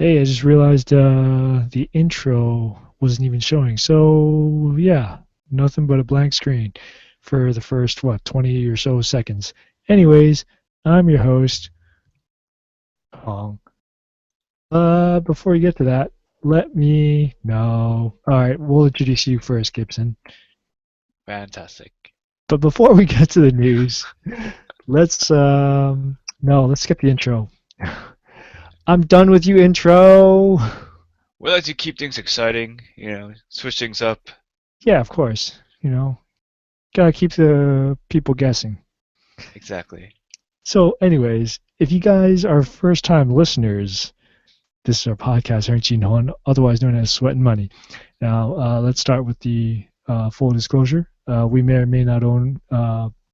Hey, I just realized the intro wasn't even showing. So, yeah, nothing but a blank screen for the first, 20 or so seconds. Anyways, I'm your host, Hong. Before we get to that, let me know. All right, we'll introduce you first, Gibson. Fantastic. But before we get to the news, let's, no, let's skip the intro. I'm done with you, intro. We like to keep things exciting, switch things up. Yeah, of course. Gotta keep the people guessing. Exactly. So, anyways, if you guys are first time listeners, this is our podcast, aren't you known, otherwise known as Sweat and Money. Now, let's start with the full disclosure. We may or may not own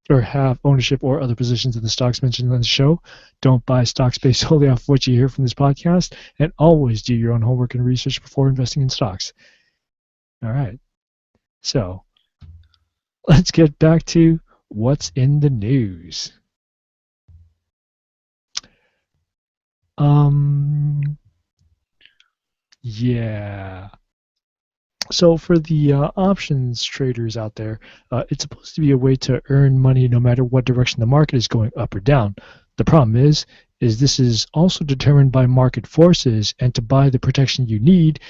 or have ownership or other positions in the stocks mentioned on the show. Don't buy stocks based solely off what you hear from this podcast, and always do your own homework and research before investing in stocks. All right. So, let's get back to what's in the news. Um, yeah. So for the options traders out there, it's supposed to be a way to earn money no matter what direction the market is going, up or down. The problem is this is also determined by market forces, and to buy the protection you need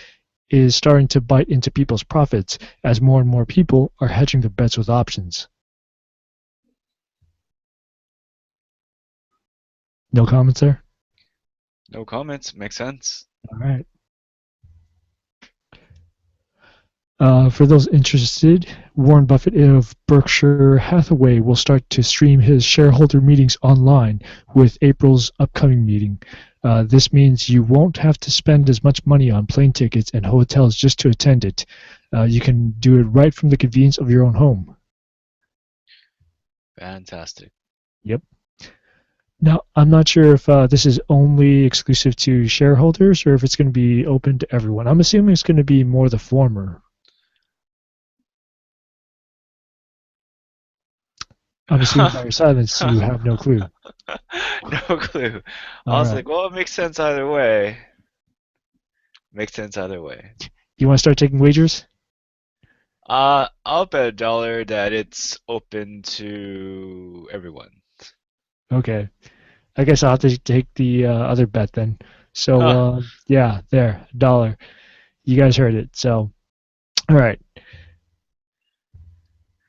is starting to bite into people's profits as more and more people are hedging their bets with options. No comments there? No comments. Makes sense. All right. For those interested, Warren Buffett of Berkshire Hathaway will start to stream his shareholder meetings online with April's upcoming meeting. This means you won't have to spend as much money on plane tickets and hotels just to attend it. You can do it right from the convenience of your own home. Fantastic. Yep. Now, I'm not sure if this is only exclusive to shareholders or if it's going to be open to everyone. I'm assuming it's going to be more the former. I'm assuming by your silence you have no clue. No clue. All I was right. like, well, it makes sense either way. Makes sense either way. You want to start taking wagers? I'll bet $1 that it's open to everyone. Okay. I guess I'll have to take the other bet then. So, Huh. yeah, there, dollar. You guys heard it. So, all right.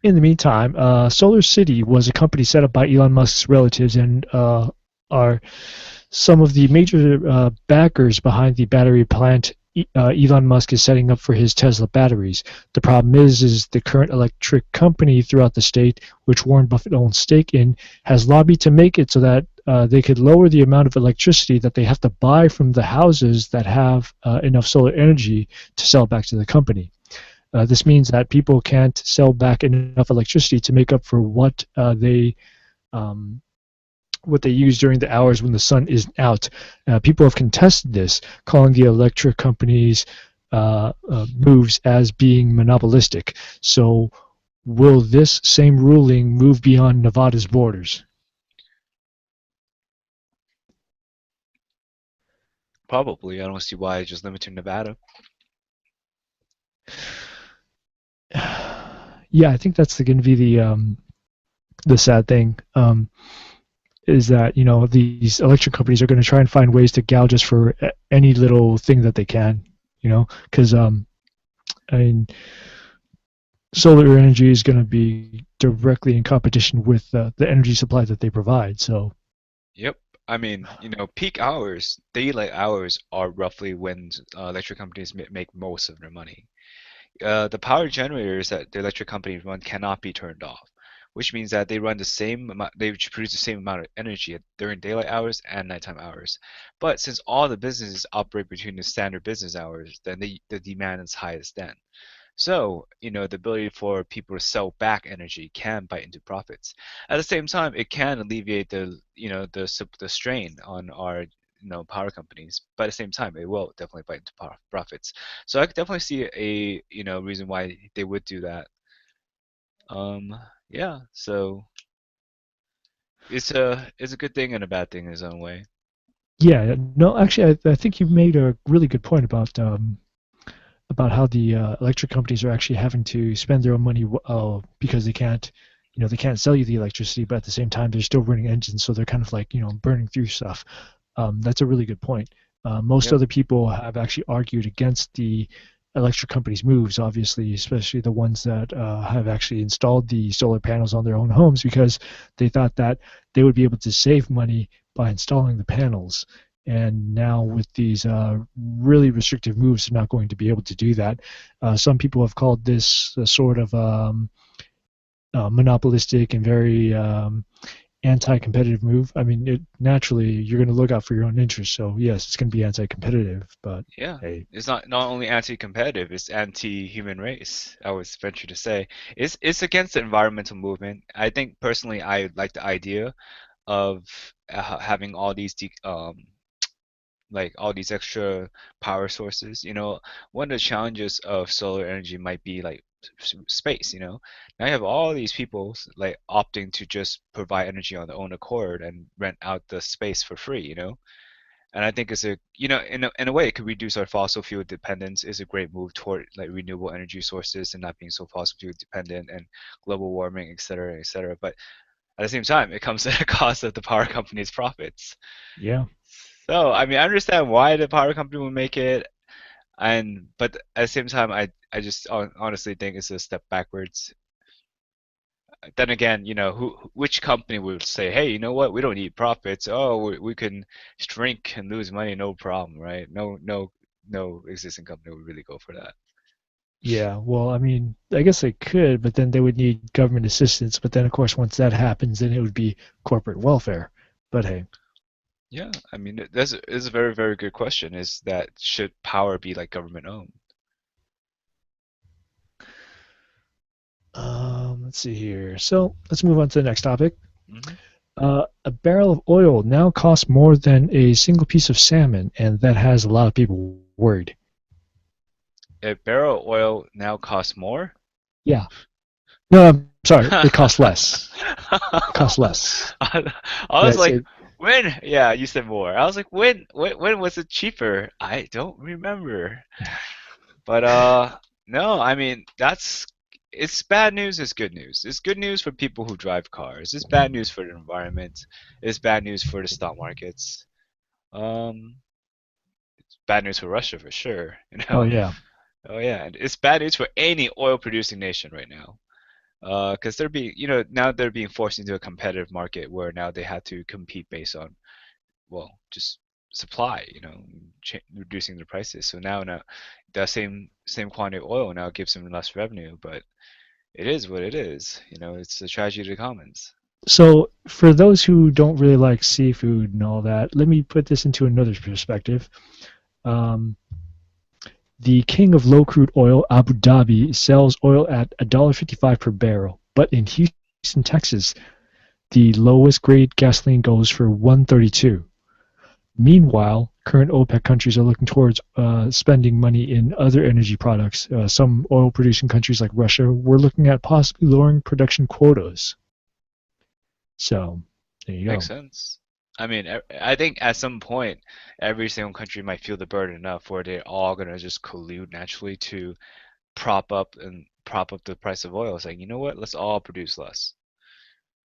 In the meantime, Solar City was a company set up by Elon Musk's relatives and are some of the major backers behind the battery plant Elon Musk is setting up for his Tesla batteries. The problem is the current electric company throughout the state, which Warren Buffett owns stake in, has lobbied to make it so that they could lower the amount of electricity that they have to buy from the houses that have enough solar energy to sell back to the company. This means that people can't sell back enough electricity to make up for um, what they use during the hours when the sun isn't out. People have contested this, calling the electric companies' moves as being monopolistic. So, will this same ruling move beyond Nevada's borders? Probably. I don't see why it's just limited to Nevada. Yeah, I think that's going to be the sad thing. Is that these electric companies are going to try and find ways to gouge us for any little thing that they can, because I mean, solar energy is going to be directly in competition with the energy supply that they provide. So, Yep. I mean, peak hours, daylight hours are roughly when electric companies make most of their money. The power generators that the electric companies run cannot be turned off, which means that they run the same amount, they produce the same amount of energy during daylight hours and nighttime hours. But since all the businesses operate between the standard business hours, then the demand is highest then. So, the ability for people to sell back energy can bite into profits. At the same time, it can alleviate the strain on our power companies. But at the same time, it will definitely bite into profits. So I could definitely see a reason why they would do that. Yeah. So it's a good thing and a bad thing in its own way. Yeah, no, actually, I think you made a really good point about how the electric companies are actually having to spend their own money because they can't, they can't sell you the electricity, but at the same time they're still running engines, so they're kind of like burning through stuff. That's a really good point. Most Yep. other people have actually argued against the electric companies' moves, obviously, especially the ones that have actually installed the solar panels on their own homes because they thought that they would be able to save money by installing the panels. And now with these really restrictive moves, they're not going to be able to do that. Some people have called this a sort of monopolistic and very anti-competitive move. I mean, naturally you're going to look out for your own interests. So yes, it's going to be anti-competitive, but Yeah. hey, It's not only anti-competitive, it's anti-human race, I would venture to say. It's against the environmental movement. I think personally I like the idea of having all these like all these extra power sources. One of the challenges of solar energy might be like space. Now you have all these people like opting to just provide energy on their own accord and rent out the space for free. And I think it's in a way, it could reduce our fossil fuel dependence. Is a great move toward like renewable energy sources and not being so fossil fuel dependent and global warming, et cetera, et cetera. But at the same time, it comes at a cost of the power company's profits. yeah. So, I mean, I understand why the power company would make it, and but at the same time, I just honestly think it's a step backwards. Then again, which company would say, hey, you know what? We don't need profits. Oh, we can shrink and lose money, no problem, right? No, no, no existing company would really go for that. Yeah, well, I mean, I guess they could, but then they would need government assistance. But then, of course, once that happens, then it would be corporate welfare. But hey, Yeah, I mean, that's a very, very good question. Is that should power be like government owned? let's see here. So let's move on to the next topic. Hmm. A barrel of oil now costs more than a single piece of salmon, and that has a lot of people worried. A barrel of oil now costs more? Yeah. No, I'm sorry. It costs less. It costs I less. was Yes. like, when? Yeah, you said more. I was like, when was it cheaper? I don't remember. But no, I mean it's bad news. It's good news. It's good news for people who drive cars. It's bad news for the environment. It's bad news for the stock markets. Um, it's bad news for Russia for sure. Oh yeah. Oh yeah, and it's bad news for any oil-producing nation right now. Because they're being, now they're being forced into a competitive market where now they have to compete based on, well, just supply, reducing the prices. So now that same quantity of oil now gives them less revenue, but it is what it is. It's a tragedy of the commons. So for those who don't really like seafood and all that, let me put this into another perspective. Um, the king of low crude oil, Abu Dhabi, sells oil at $1.55 per barrel, but in Houston, Texas, the lowest grade gasoline goes for 132. Meanwhile, current OPEC countries are looking towards spending money in other energy products. Some oil producing countries like Russia were looking at possibly lowering production quotas. So there you Makes go. sense. I mean, I think at some point, every single country might feel the burden enough where they're all gonna just collude naturally to prop up the price of oil, saying, you know what, let's all produce less.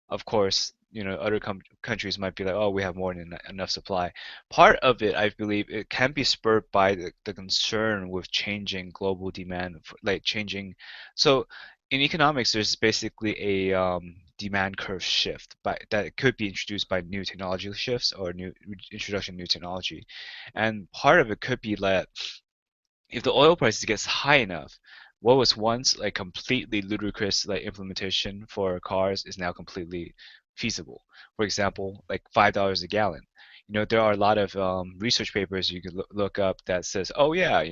Of course, other countries might be like, oh, we have more than enough supply. Part of it, I believe, it can be spurred by the concern with changing global demand, like changing. So in economics, there's basically a demand curve shift that could be introduced by new technology shifts or new introduction of new technology. And part of it could be that if the oil prices gets high enough, what was once like completely ludicrous like implementation for cars is now completely feasible. For example, like $5 a gallon. There are a lot of research papers you could look up that says, oh yeah,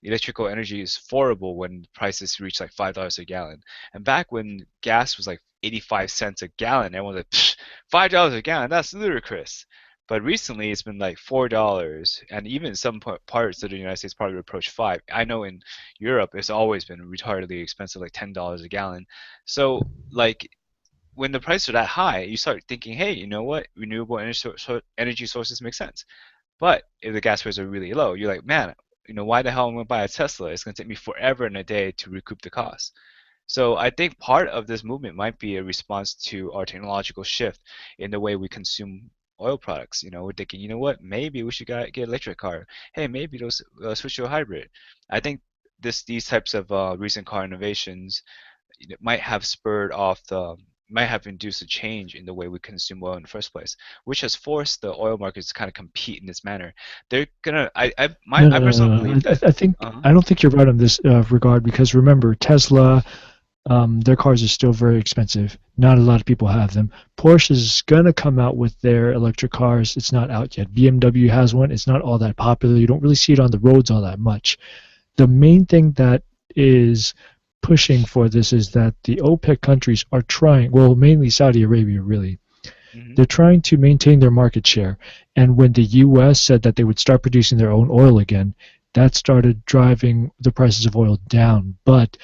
electrical energy is affordable when prices reach like $5 a gallon. And back when gas was like 85 cents a gallon, everyone was like, $5 a gallon, that's ludicrous. But recently, it's been like $4, and even some parts of the United States probably approach five. I know in Europe, it's always been retardedly expensive, like $10 a gallon. So, like, when the prices are that high, you start thinking, hey, you know what? Renewable energy sources make sense. But if the gas prices are really low, you're like, man, why the hell am I gonna buy a Tesla? It's gonna take me forever and a day to recoup the cost. So I think part of this movement might be a response to our technological shift in the way we consume oil products. We're thinking, you know what, maybe we should get an electric car. Hey, maybe those switch to a hybrid. I think these types of recent car innovations might have spurred off might have induced a change in the way we consume oil in the first place, which has forced the oil markets to kind of compete in this manner. They're gonna, No, I no, no, personally no. believe that. I think Uh-huh. I don't think you're right on this regard because remember Tesla, their cars are still very expensive. Not a lot of people have them. Porsche is gonna come out with their electric cars. It's not out yet. BMW has one. It's not all that popular. You don't really see it on the roads all that much. The main thing that is pushing for this is that the OPEC countries are trying, well, mainly Saudi Arabia, really. Hmm. They're trying to maintain their market share. And when the US said that they would start producing their own oil again, that started driving the prices of oil down. But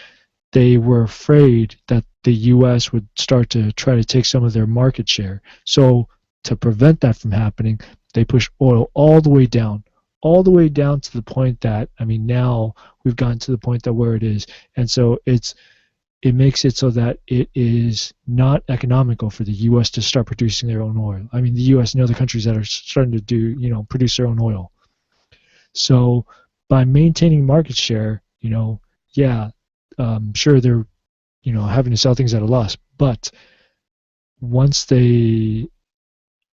they were afraid that the US would start to try to take some of their market share. So, to prevent that from happening, they pushed oil all the way down to the point that, I mean, now we've gotten to the point that where it is. And so it makes it so that it is not economical for the U.S. to start producing their own oil. I mean, the U.S. and other countries that are starting to produce their own oil. So by maintaining market share, yeah, sure they're having to sell things at a loss, but once they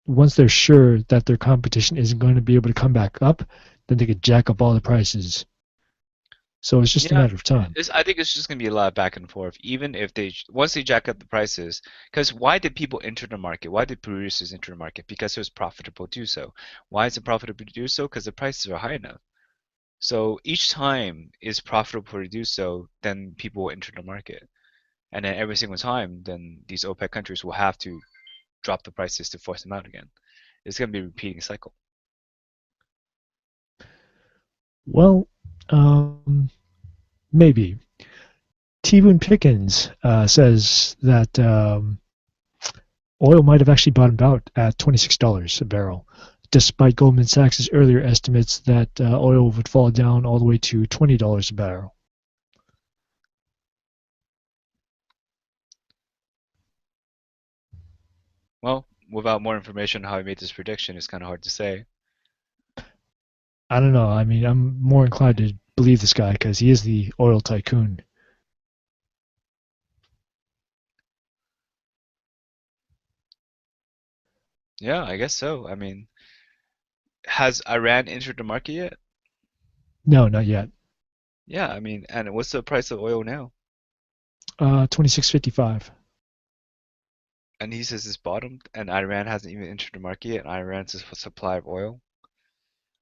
once they're sure that their competition isn't going to be able to come back up, then they could jack up all the prices. So it's just a Yeah, matter of time. I think it's just gonna be a lot of back and forth. Even if once they jack up the prices, because why did people enter the market? Why did producers enter the market? Because it was profitable to do so. Why is it profitable to do so? Because the prices are high enough. So each time it's profitable to do so, then people will enter the market. And then every single time, then these OPEC countries will have to drop the prices to force them out again. It's going to be a repeating cycle. Well, maybe. T. Boone Pickens says that oil might have actually bottomed out at $26 a barrel, despite Goldman Sachs' earlier estimates that oil would fall down all the way to $20 a barrel. Well, without more information on how he made this prediction, it's kind of hard to say. I don't know. I mean, I'm more inclined to believe this guy because he is the oil tycoon. Yeah, I guess so. I mean, has Iran entered the market yet? No, not yet. Yeah, I mean, and what's the price of oil now? 26.55. And he says it's bottomed, and Iran hasn't even entered the market yet, and Iran's supply of oil.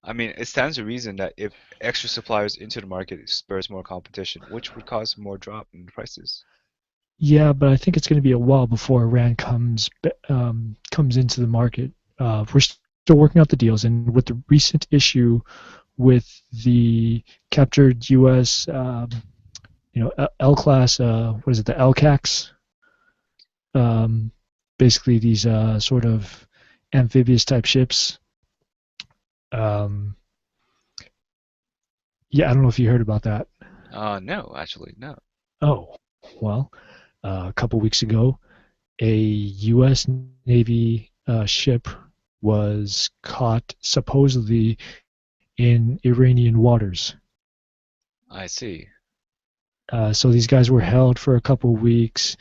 I mean, it stands to reason that if extra suppliers into the market, it spurs more competition, which would cause more drop in prices. Yeah, but I think it's going to be a while before Iran comes into the market. We're still working out the deals, and with the recent issue with the captured U.S. L class, what is it, the LCACs? Um, Basically, these sort of amphibious type ships. Um, yeah, I don't know if you heard about that. No, actually, no. Oh, well, a couple weeks ago, a U.S. Navy ship was caught supposedly in Iranian waters. I see. So these guys were held for a couple of weeks.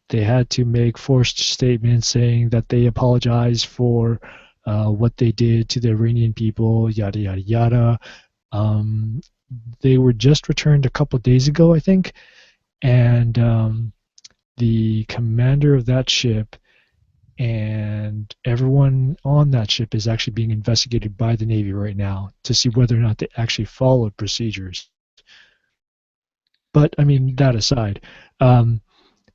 They had to make forced statements saying that they apologize for what they did to the Iranian people, yada, yada, yada. Um, they were just returned a couple of days ago, I think, and the commander of that ship and everyone on that ship is actually being investigated by the Navy right now to see whether or not they actually followed procedures. But I mean, that aside, um,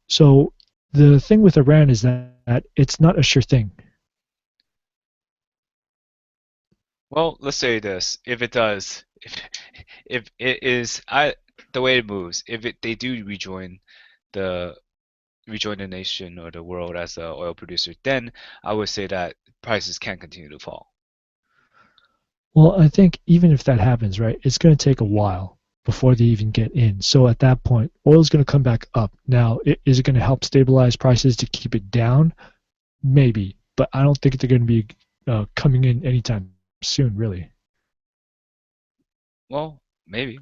so the thing with Iran is that it's not a sure thing. Well, let's say this. If it does, if it is, the way it moves, if they do rejoin the rejoin the nation or the world as a oil producer, then I would say that prices can continue to fall. Well, I think even if that happens, right, it's going to take a Mhm. while before they even get in. So at that point, oil's going to come back up. Now, is it going to help stabilize prices to keep it down? Maybe, but I don't think they're going to be coming in anytime soon, really. Well, maybe.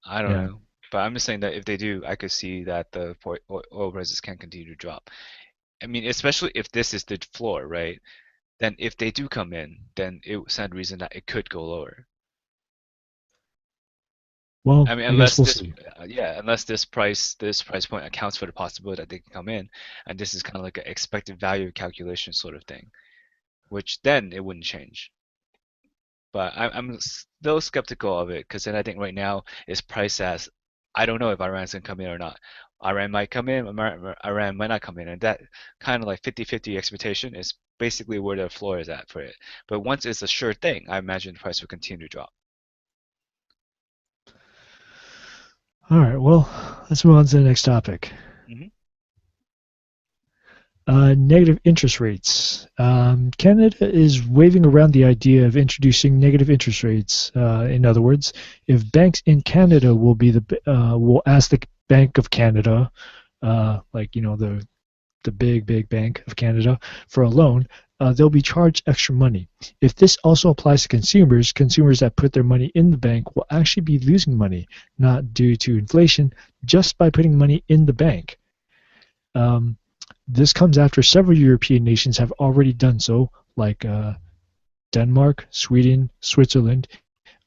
I don't Yeah. know. But I'm just saying that if they do, I could see that the oil prices can continue to drop. I mean, especially if this is the floor, right? Then if they do come in, then it would stand reason that it could go lower. I Well, mean, I guess unless we'll this, see. yeah, unless this price point accounts for the possibility that they can come in, and this is kind of like an expected value calculation sort of thing, which then it wouldn't change. But I'm still skeptical of it because then I think right now it's priced as I don't know if Iran's gonna come in or not. Iran might come in, Iran might not come in, and that kind of like 50-50 expectation is basically where the floor is at for it. But once it's a sure thing, I imagine the price will continue to drop. All right, well, let's move on to the next topic. Hmm. Negative interest rates. Canada is waving around the idea of introducing negative interest rates. In other words, if banks in Canada will ask the Bank of Canada, like the big bank of Canada, for a loan, they'll be charged extra money. If this also applies to consumers, consumers that put their money in the bank will actually be losing money, not due to inflation, just by putting money in the bank. Um, this comes after several European nations have already done so, like Denmark, Sweden, Switzerland,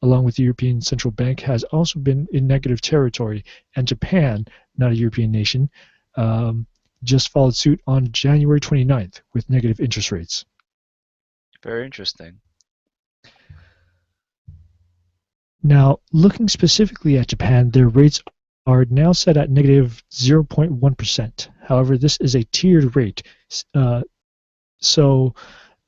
along with the European Central Bank, has also been in negative territory, and Japan, not a European nation, um, just followed suit on January 29th with negative interest rates. Very interesting. Now, looking specifically at Japan, their rates are now set at negative 0.1%. However, this is a tiered rate, uh, so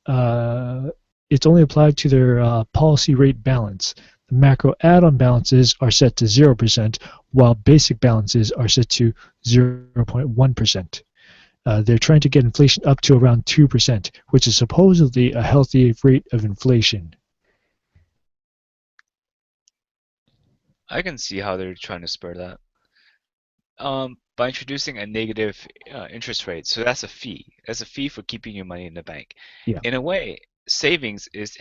uh, it's only applied to their policy rate balance. The macro add-on balances are set to 0%, while basic balances are set to 0.1%. They're trying to get inflation up to around 2%, which is supposedly a healthy rate of inflation. I can see how they're trying to spur that. By introducing a negative interest rate, so that's a fee. That's a fee for keeping your money in the bank. Yeah. In a way, savings is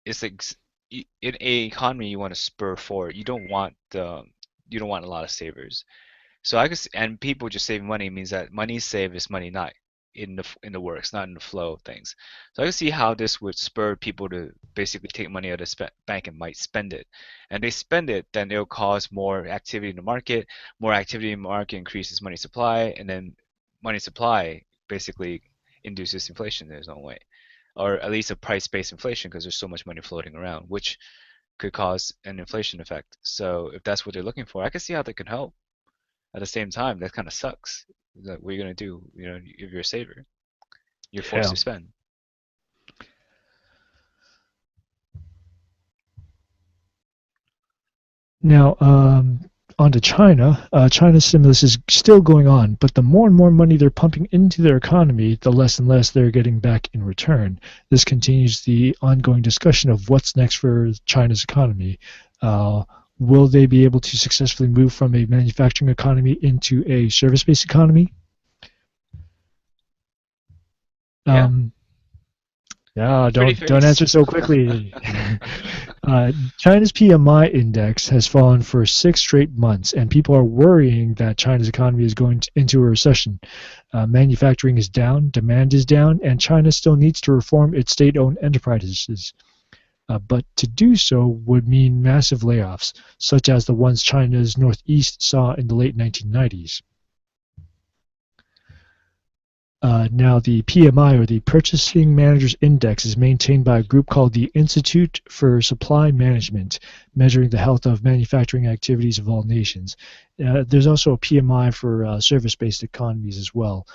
it's like in a economy you want to spur forward. You don't want a lot of savers. So and people just saving money means that money saved is money not in the works, not in the flow of things. So I can see how this would spur people to basically take money out of the bank and might spend it. And they spend it, then it'll cause more activity in the market. More activity in the market increases money supply, and then money supply basically induces inflation in its own way, or at least a price-based inflation because there's so much money floating around, which could cause an inflation effect. So if that's what they're looking for, I can see how they can help. At the same time, that kind of sucks. Like, what are you gonna do? You know, if you're a saver, you're forced Yeah. to spend. Now, on to China. China's stimulus is still going on, but the more and more money they're pumping into their economy, the less and less they're getting back in return. This continues the ongoing discussion of what's next for China's economy. Uh, will they be able to successfully move from a manufacturing economy into a service-based economy? Yeah, Um, yeah, pretty don't face. answer so quickly. China's PMI index has fallen for 6 straight months, and people are worrying that China's economy is going into a recession. Manufacturing is down, demand is down, and China still needs to reform its state-owned enterprises. But to do so would mean massive layoffs, such as the ones China's Northeast saw in the late 1990s. Now, the PMI, or the Purchasing Managers Index, is maintained by a group called the Institute for Supply Management, measuring the health of manufacturing activities of all nations. There's also a PMI for service-based economies as well.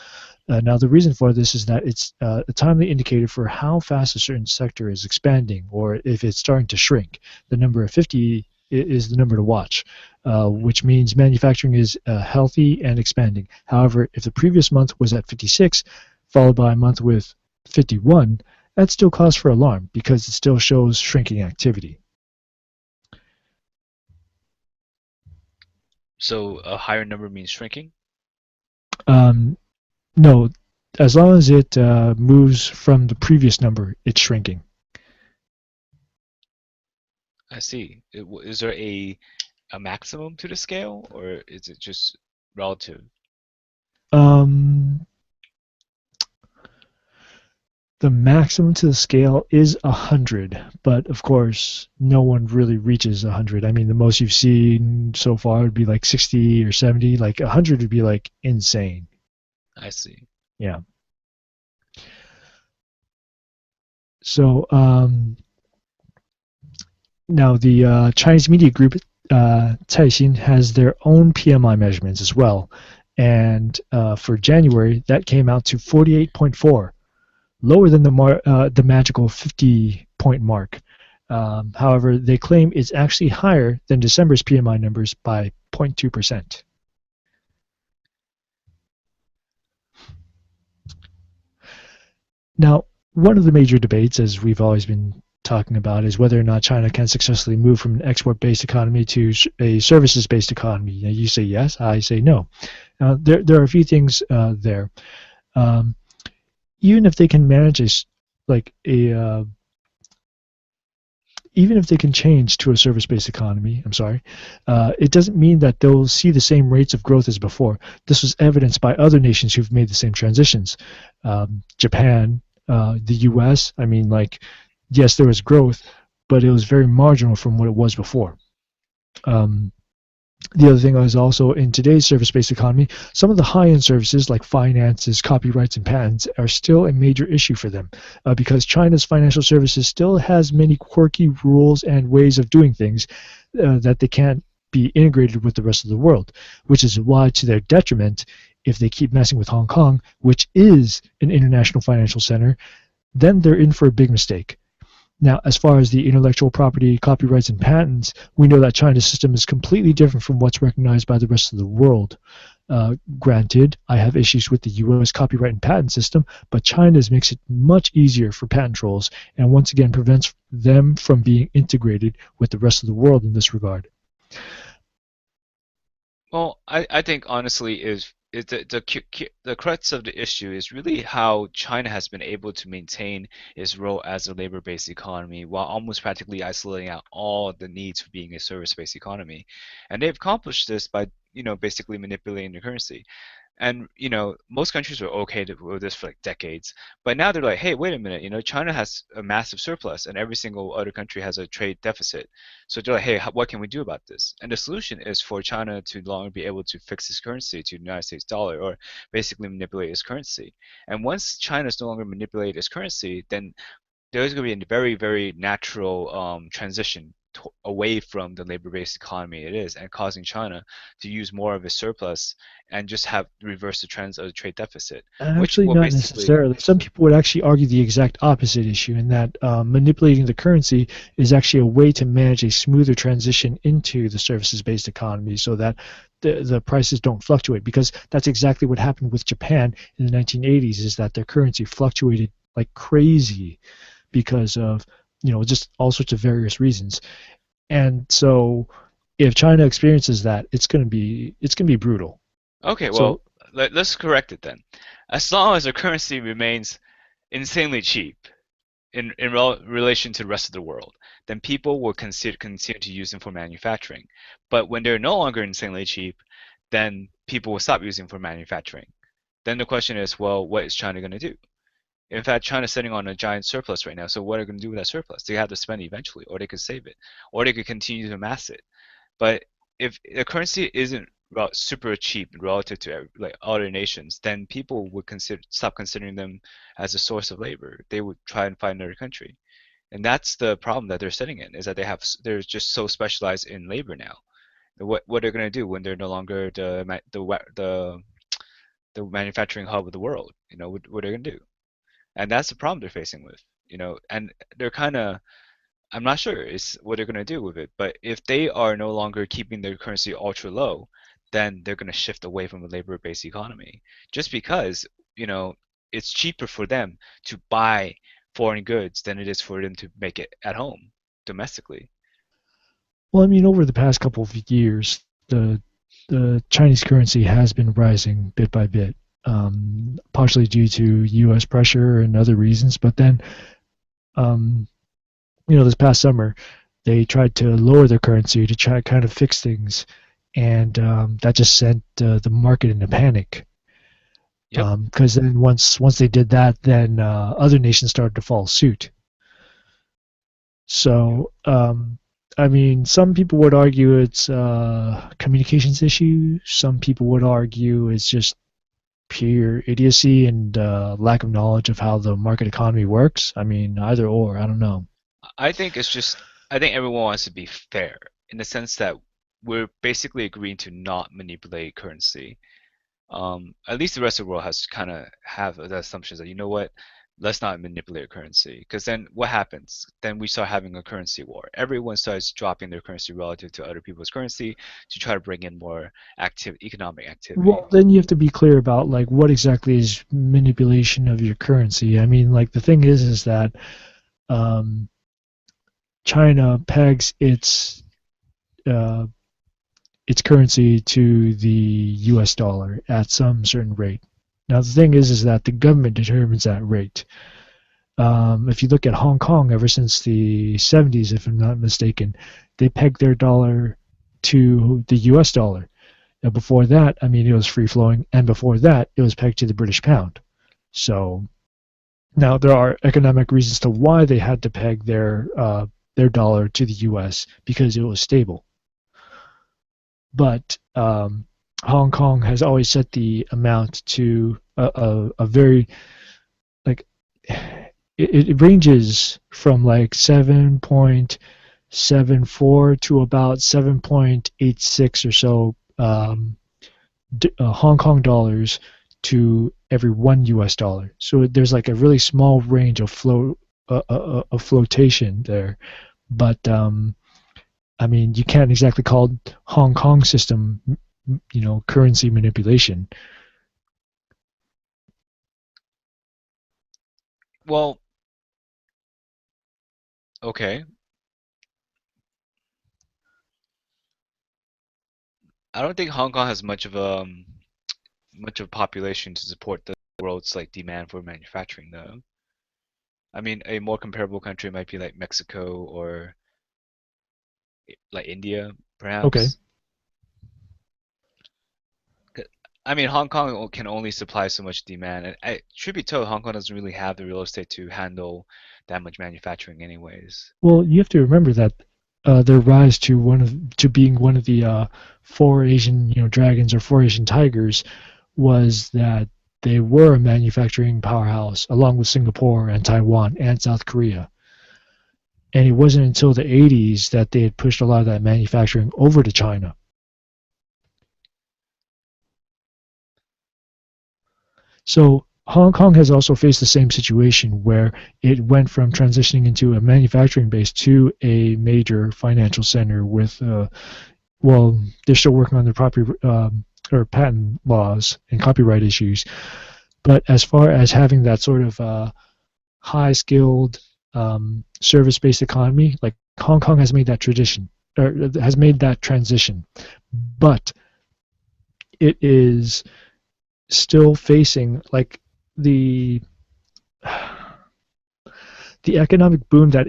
Now, the reason for this is that it's a timely indicator for how fast a certain sector is expanding or if it's starting to shrink. The number of 50 is the number to watch, which means manufacturing is healthy and expanding. However, if the previous month was at 56, followed by a month with 51, that still cause for alarm because it still shows shrinking activity. So a higher number means shrinking? Um, no, as long as it moves from the previous number, it's shrinking. I see. Is there a maximum to the scale, or is it just relative? Um, the maximum to the scale is 100, but of course, no one really reaches 100. I mean, the most you've seen so far would be like 60 or 70. Like 100 would be like insane. I see. Yeah. So now the Chinese media group Caixin has their own PMI measurements as well, and for January that came out to 48.4, lower than the magical 50-point mark. However, they claim it's actually higher than December's PMI numbers by 0.2%. Now, one of the major debates, as we've always been talking about, is whether or not China can successfully move from an export-based economy to a services-based economy. You say yes, I say no. There are a few things there. Um, even if they can manage like a even if they can change to a service-based economy, I'm sorry, it doesn't mean that they'll see the same rates of growth as before. This was evidenced by other nations who've made the same transitions. Japan, the U.S. I mean, like, yes, there was growth, but it was very marginal from what it was before. Um, the other thing is also in today's service-based economy, some of the high-end services like finances, copyrights, and patents are still a major issue for them because China's financial services still has many quirky rules and ways of doing things that they can't be integrated with the rest of the world, which is why, to their detriment, if they keep messing with Hong Kong, which is an international financial center, then they're in for a big mistake. Now, as far as the intellectual property, copyrights, and patents, we know that China's system is completely different from what's recognized by the rest of the world. Granted, I have issues with the US copyright and patent system, but China's makes it much easier for patent trolls and once again prevents them from being integrated with the rest of the world in this regard. Well, I think honestly is the crux of the issue is really how China has been able to maintain its role as a labor-based economy while almost practically isolating out all the needs for being a service-based economy. And they've accomplished this by, basically manipulating the currency. And most countries were okay with this for like decades, but now they're like, hey, wait a minute, China has a massive surplus, and every single other country has a trade deficit. So they're like, hey, what can we do about this? And the solution is for China to no longer be able to fix its currency to the United States dollar, or basically manipulate its currency. And once China's no longer manipulate its currency, then there's going to be a very, very natural transition away from the labor-based economy it is, and causing China to use more of its surplus and just have reverse the trends of the trade deficit, which Actually, will not basically. necessarily. Some people would actually argue the exact opposite issue, in that manipulating the currency is actually a way to manage a smoother transition into the services-based economy so that the prices don't fluctuate. Because that's exactly what happened with Japan in the 1980s, is that their currency fluctuated like crazy because of, just all sorts of various reasons. And so if China experiences that, it's going to be brutal. Okay, So well, let's correct it then. As long as the currency remains insanely cheap in relation to the rest of the world, then people will continue to use them for manufacturing. But when they're no longer insanely cheap, then people will stop using for manufacturing. Then the question is, well, what is China going to do? In fact, China's sitting on a giant surplus right now, so what are they going to do with that surplus? They have to spend it eventually, or they could save it, or they could continue to amass it. But if the currency isn't super cheap relative to like other nations, then people would stop considering them as a source of labor. They would try and find another country, and that's the problem that they're sitting in, is that they're just so specialized in labor now. What they're going to do when they're no longer the manufacturing hub of the world? What are they going to do? And that's the problem they're facing with. And they're kind of I'm not sure is what they're gonna do with it. But if they are no longer keeping their currency ultra low, then they're gonna shift away from a labor-based economy. Just because, you know, it's cheaper for them to buy foreign goods than it is for them to make it at home domestically. Well, I mean, over the past couple of years, the Chinese currency has been rising bit by bit, partially due to U.S. pressure and other reasons. But then, um, this past summer, they tried to lower their currency to try to kind of fix things, and that just sent the market into panic. Yep. Because then once they did that, then other nations started to follow suit. Yep. So, I mean, some people would argue it's a communications issue. Some people would argue it's just pure idiocy and lack of knowledge of how the market economy works. I mean, either or, I don't know. I think it's just I think everyone wants to be fair in the sense that we're basically agreeing to not manipulate currency. At least the rest of the world has kind of have the assumptions that you know what, let's not manipulate currency because then what happens? Then we start having a currency war. Everyone starts dropping their currency relative to other people's currency to try to bring in more active economic activity. Well, then you have to be clear about like what exactly is manipulation of your currency. I mean, like the thing is that um, China pegs uh, its currency to the U.S. dollar at some certain rate. Now the thing is that the government determines that rate. If you look at Hong Kong, ever since the 70s, if I'm not mistaken, they pegged their dollar to the U.S. dollar. Now before that, I mean, it was free flowing, and before that, it was pegged to the British pound. So now there are economic reasons to why they had to peg their dollar to the U.S. because it was stable. But Hong Kong has always set the amount to a very like it ranges from like 7.74 to about 7.86 or so Hong Kong dollars to every one US dollar. So there's like a really small range of of flotation there. But I mean, you can't exactly call Hong Kong system, currency manipulation. Well, okay. I don't think Hong Kong has much of a population to support the world's like demand for manufacturing though. I mean, a more comparable country might be like Mexico or like India, Okay. perhaps. I mean, Hong Kong can only supply so much demand, and truth be told, Hong Kong doesn't really have the real estate to handle that much manufacturing, anyways. Well, you have to remember that their rise to being one of the four Asian dragons or four Asian tigers was that they were a manufacturing powerhouse along with Singapore and Taiwan and South Korea. And it wasn't until the 80s that they had pushed a lot of that manufacturing over to China. So Hong Kong has also faced the same situation where it went from transitioning into a manufacturing base to a major financial center with, well, they're still working on their property or patent laws and copyright issues. But as far as having that sort of high skilled service based economy, like Hong Kong has made that tradition or has made that transition. But it is still facing like the the economic boom that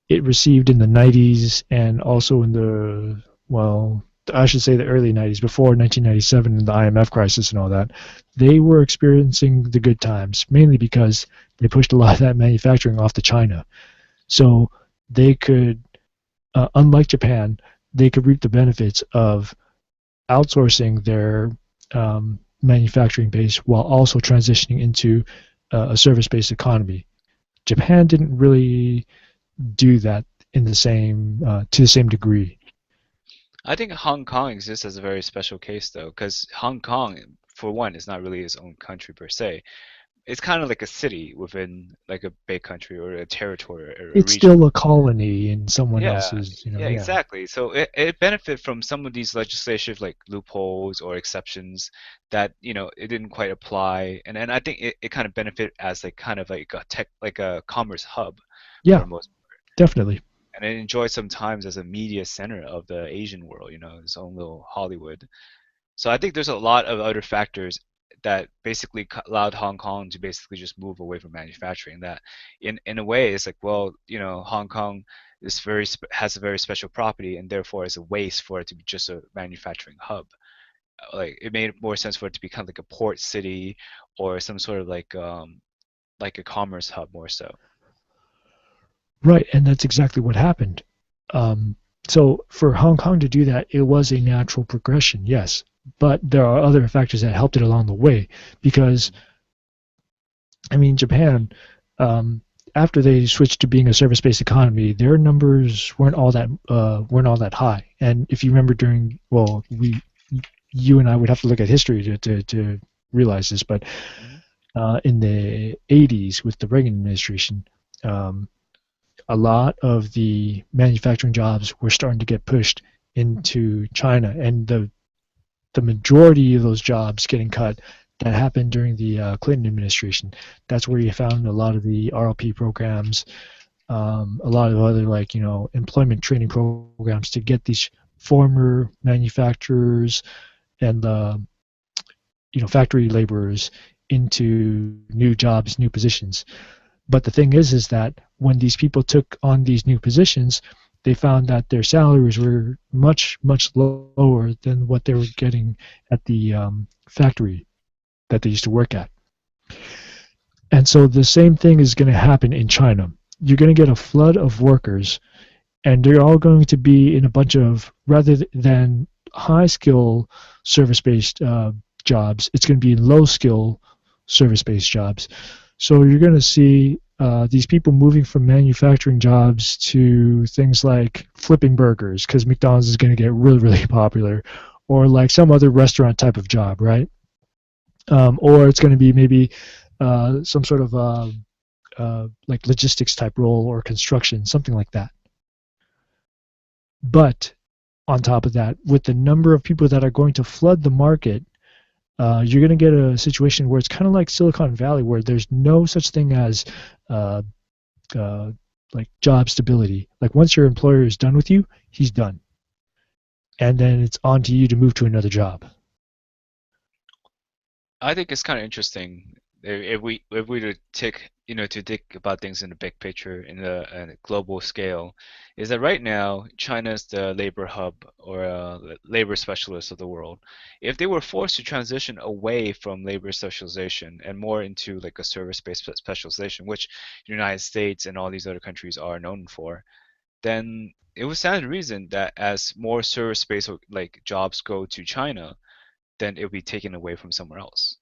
it received in the 90s and also in the well I should say the early 90s before 1997 and the IMF crisis and all that. They were experiencing the good times mainly because they pushed a lot of that manufacturing off to China. So they could unlike Japan, they could reap the benefits of outsourcing their manufacturing base while also transitioning into a service-based economy. Japan didn't really do that in the same to the same degree. I think Hong Kong exists as a very special case though, because Hong Kong, for one, is not really its own country per se. it's kind of like a city within like a big country or a territory or a It's region. still a colony in someone Yeah, else's, yeah, yeah. exactly. So it benefit from some of these legislative like loopholes or exceptions that, it didn't quite apply. And I think it kind of benefit as like kind of like a tech like a commerce hub for Yeah, the most, definitely. and it enjoys sometimes as a media center of the Asian world, its own little Hollywood. So I think there's a lot of other factors that basically allowed Hong Kong to basically just move away from manufacturing. That in a way, it's like, well, Hong Kong has a very special property, and therefore it's a waste for it to be just a manufacturing hub. Like it made more sense for it to be kind of like a port city or some sort of like a commerce hub more so. Right, and that's exactly what happened. Um, so for Hong Kong to do that, it was a natural progression, yes. But there are other factors that helped it along the way because, I mean, Japan, um, after they switched to being a service-based economy, their numbers weren't all that high. And if you remember during, well, you and I would have to look at history to realize this, but Mm-hmm. in the 80s with the Reagan administration, um, a lot of the manufacturing jobs were starting to get pushed into China, and the majority of those jobs getting cut that happened during the Clinton administration. That's where you found a lot of the RLP programs, a lot of other like employment training programs to get these former manufacturers and factory laborers into new jobs, new positions. But the thing is that when these people took on these new positions, they found that their salaries were much, much lower than what they were getting at the factory that they used to work at. And so the same thing is going to happen in China. You're going to get a flood of workers, and they're all going to be in a bunch of, rather than high skill service based jobs, it's going to be low skill service based jobs. So you're going to see these people moving from manufacturing jobs to things like flipping burgers because McDonald's is going to get really, really popular, or like some other restaurant type of job, right? Or it's going to be maybe some sort of like logistics type role or construction, something like that. But on top of that, with the number of people that are going to flood the market, you're going to get a situation where it's kind of like Silicon Valley, where there's no such thing as uh, uh, like job stability. Like once your employer is done with you, he's done, and then it's on to you to move to another job. I think it's kind of interesting if we to take to think about things in the big picture in a global scale, is that right now China's the labor hub or labor specialist of the world. If they were forced to transition away from labor specialization and more into like a service-based specialization, which the United States and all these other countries are known for, then it would stand to reason that as more service-based like jobs go to China, then it will be taken away from somewhere else.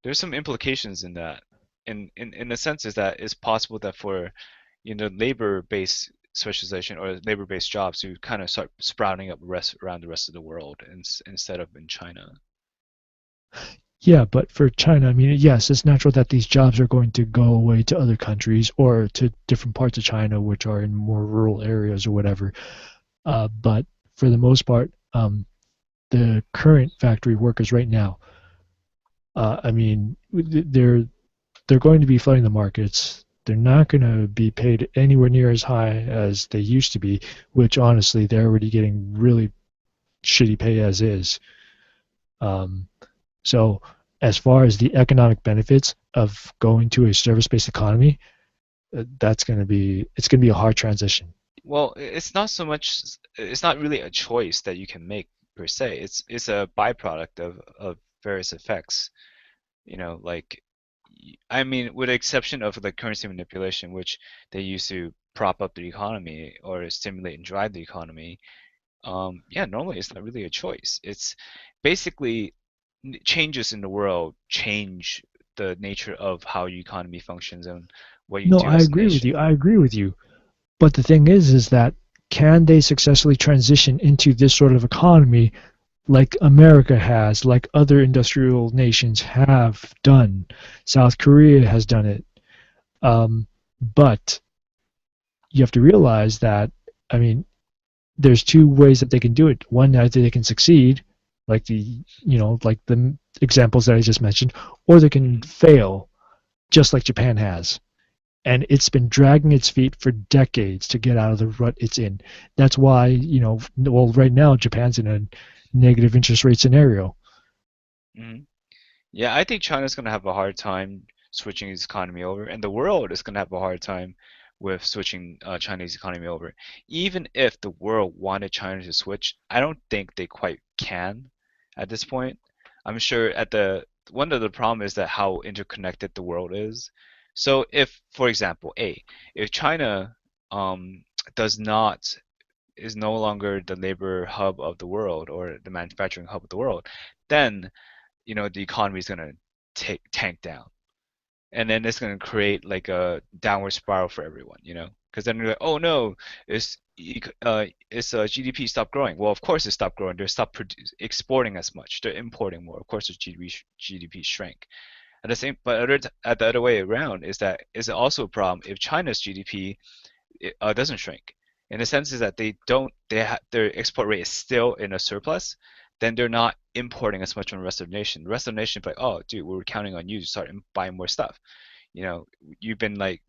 There's some implications in that. In the sense is that it's possible that for labor-based specialization or labor-based jobs to kind of start sprouting up around the rest of the world instead of in China. Yeah, but for China, I mean, yes, it's natural that these jobs are going to go away to other countries or to different parts of China, which are in more rural areas or whatever. But for the most part, the current factory workers right now, I mean, they're going to be flooding the markets. They're not going to be paid anywhere near as high as they used to be, which honestly, they're already getting really shitty pay as is. Um, so, as far as the economic benefits of going to a service-based economy, it's going to be a hard transition. Well, it's not so much, it's not really a choice that you can make per se. It's a byproduct of various effects. Like I mean, with the exception of the currency manipulation, which they use to prop up the economy or stimulate and drive the economy, yeah, normally it's not really a choice. It's basically changes in the world change the nature of how your economy functions and what you No, do I as a agree with nation. you. I agree with you. But the thing is that can they successfully transition into this sort of economy like America has, like other industrial nations have done. South Korea has done it. But you have to realize that, I mean, there's two ways that they can do it. One, either they can succeed, like like the examples that I just mentioned, or they can Mhm. fail, just like Japan has. And it's been dragging its feet for decades to get out of the rut it's in. That's why, well, right now Japan's in a negative interest rate scenario. Mhm. Yeah, I think China's going to have a hard time switching its economy over, and the world is going to have a hard time with switching Chinese economy over. Even if the world wanted China to switch, I don't think they quite can at this point. I'm sure at the one of the problem is that how interconnected the world is. So if, for example, if China um, does not is no longer the labor hub of the world or the manufacturing hub of the world, then the economy is gonna take tank down, and then it's gonna create like a downward spiral for everyone, because then you're like, oh no, GDP stopped growing. Well, of course it stopped growing. They stopped exporting as much. They're importing more. Of course, the GDP shrank. At the other way around is also a problem if China's GDP doesn't shrink. In the sense is that their export rate is still in a surplus, then they're not importing as much from the rest of the nation. The rest of the nation is like, oh, dude, we were counting on you to start buying more stuff. You know, you've been like,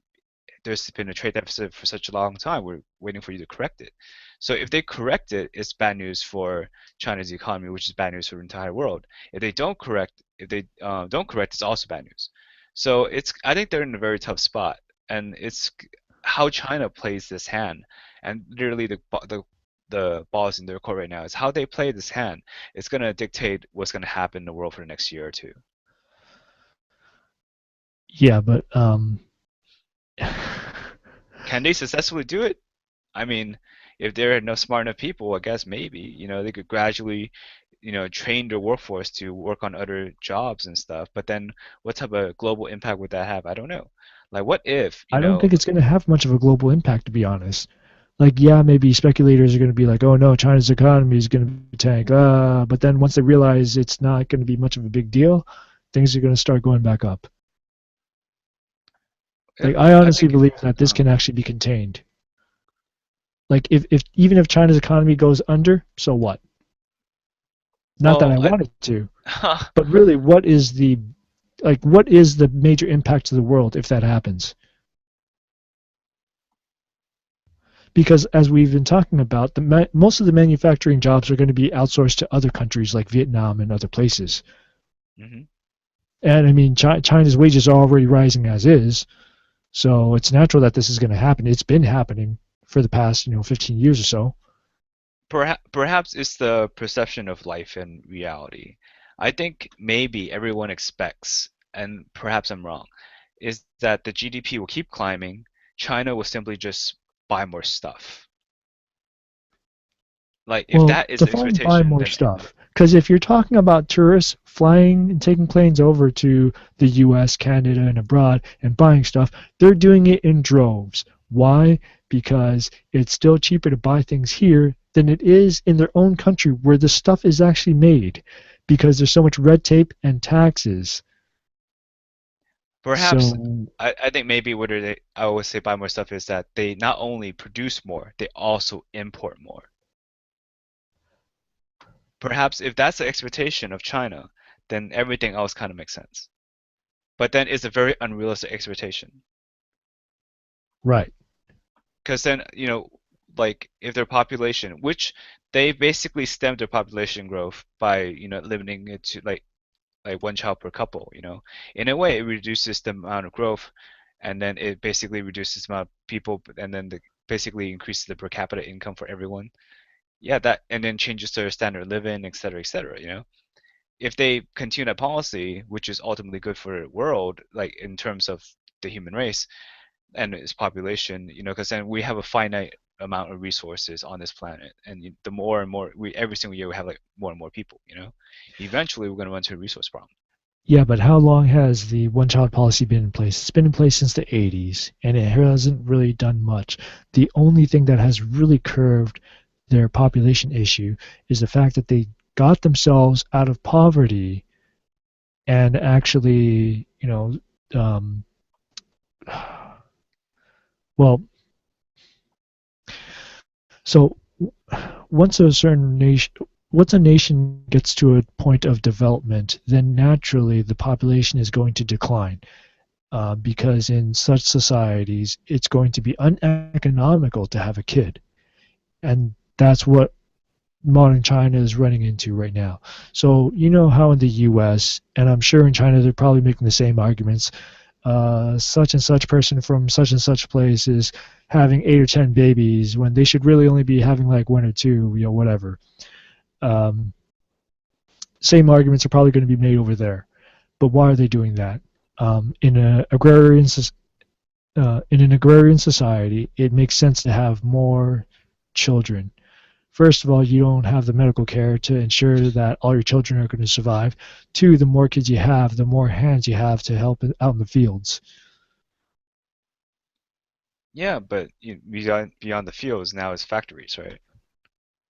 there's been a trade deficit for such a long time. We're waiting for you to correct it. So if they correct it, it's bad news for China's economy, which is bad news for the entire world. If they don't correct, it's also bad news. So I think they're in a very tough spot, and it's how China plays this hand, and literally the balls in their court right now is how they play this hand. It's gonna dictate what's gonna happen in the world for the next year or two. Yeah, but Can they successfully do it? I mean, if there are no smart enough people, I guess maybe, they could gradually, train their workforce to work on other jobs and stuff. But then what type of global impact would that have? I don't know. Like, what if, I don't think it's going to have much of a global impact, to be honest. Like, yeah, maybe speculators are going to be like, oh no, China's economy is going to tank. But then once they realize it's not going to be much of a big deal, things are going to start going back up. Like, I I honestly think, believe that this can actually be contained. Like, if even if China's economy goes under, so what? Not that well, I want it to, I, but really, what is the major impact to the world if that happens? Because as we've been talking about, most of the manufacturing jobs are going to be outsourced to other countries like Vietnam and other places. Mhm. And I mean, China's wages are already rising as is, so it's natural that this is going to happen. It's been happening for the past, 15 years or so. Perhaps it's the perception of life and reality. I think maybe everyone expects, and perhaps I'm wrong, is that the GDP will keep climbing. China will simply just buy more stuff. Like, if Well, that is the define buy expectation, more then stuff. Because if you're talking about tourists flying and taking planes over to the US, Canada, and abroad and buying stuff, they're doing it in droves. Why? Because it's still cheaper to buy things here than it is in their own country where the stuff is actually made because there's so much red tape and taxes. perhaps So, I think maybe I always say buy more stuff is that they not only produce more, they also import more. Perhaps if that's the expectation of China, then everything else kind of makes sense. But then it's a very unrealistic expectation. right. Because then, like if their population, which they basically stemmed their population growth by, limiting it to like one child per couple, in a way it reduces the amount of growth, and then it basically reduces the amount of people, and then basically increases the per capita income for everyone. Yeah, that and then changes their standard of living, et cetera, et cetera. If they continue that policy, which is ultimately good for the world, like in terms of the human race and its population, because then we have a finite amount of resources on this planet, and the more and more we every single year we have like more and more people. Eventually we're going to run into a resource problem. Yeah, but how long has the one child policy been in place? It's been in place since the 80s, and it hasn't really done much. The only thing that has really curved their population issue is the fact that they got themselves out of poverty and actually, um, well, so once a certain nation, once a nation gets to a point of development, then naturally the population is going to decline. Because in such societies, it's going to be uneconomical to have a kid. And that's what modern China is running into right now. So, you know how in the US, and I'm sure in China, they're probably making the same arguments. Such and such person from such and such place is having 8 or 10 babies when they should really only be having like one or two, whatever. Um, Same arguments are probably going to be made over there. But why are they doing that? In a agrarian in an agrarian society, it makes sense to have more children. First of all, you don't have the medical care to ensure that all your children are going to survive. Two, the more kids you have, the more hands you have to help out in the fields. Yeah, but beyond the fields now is factories, right?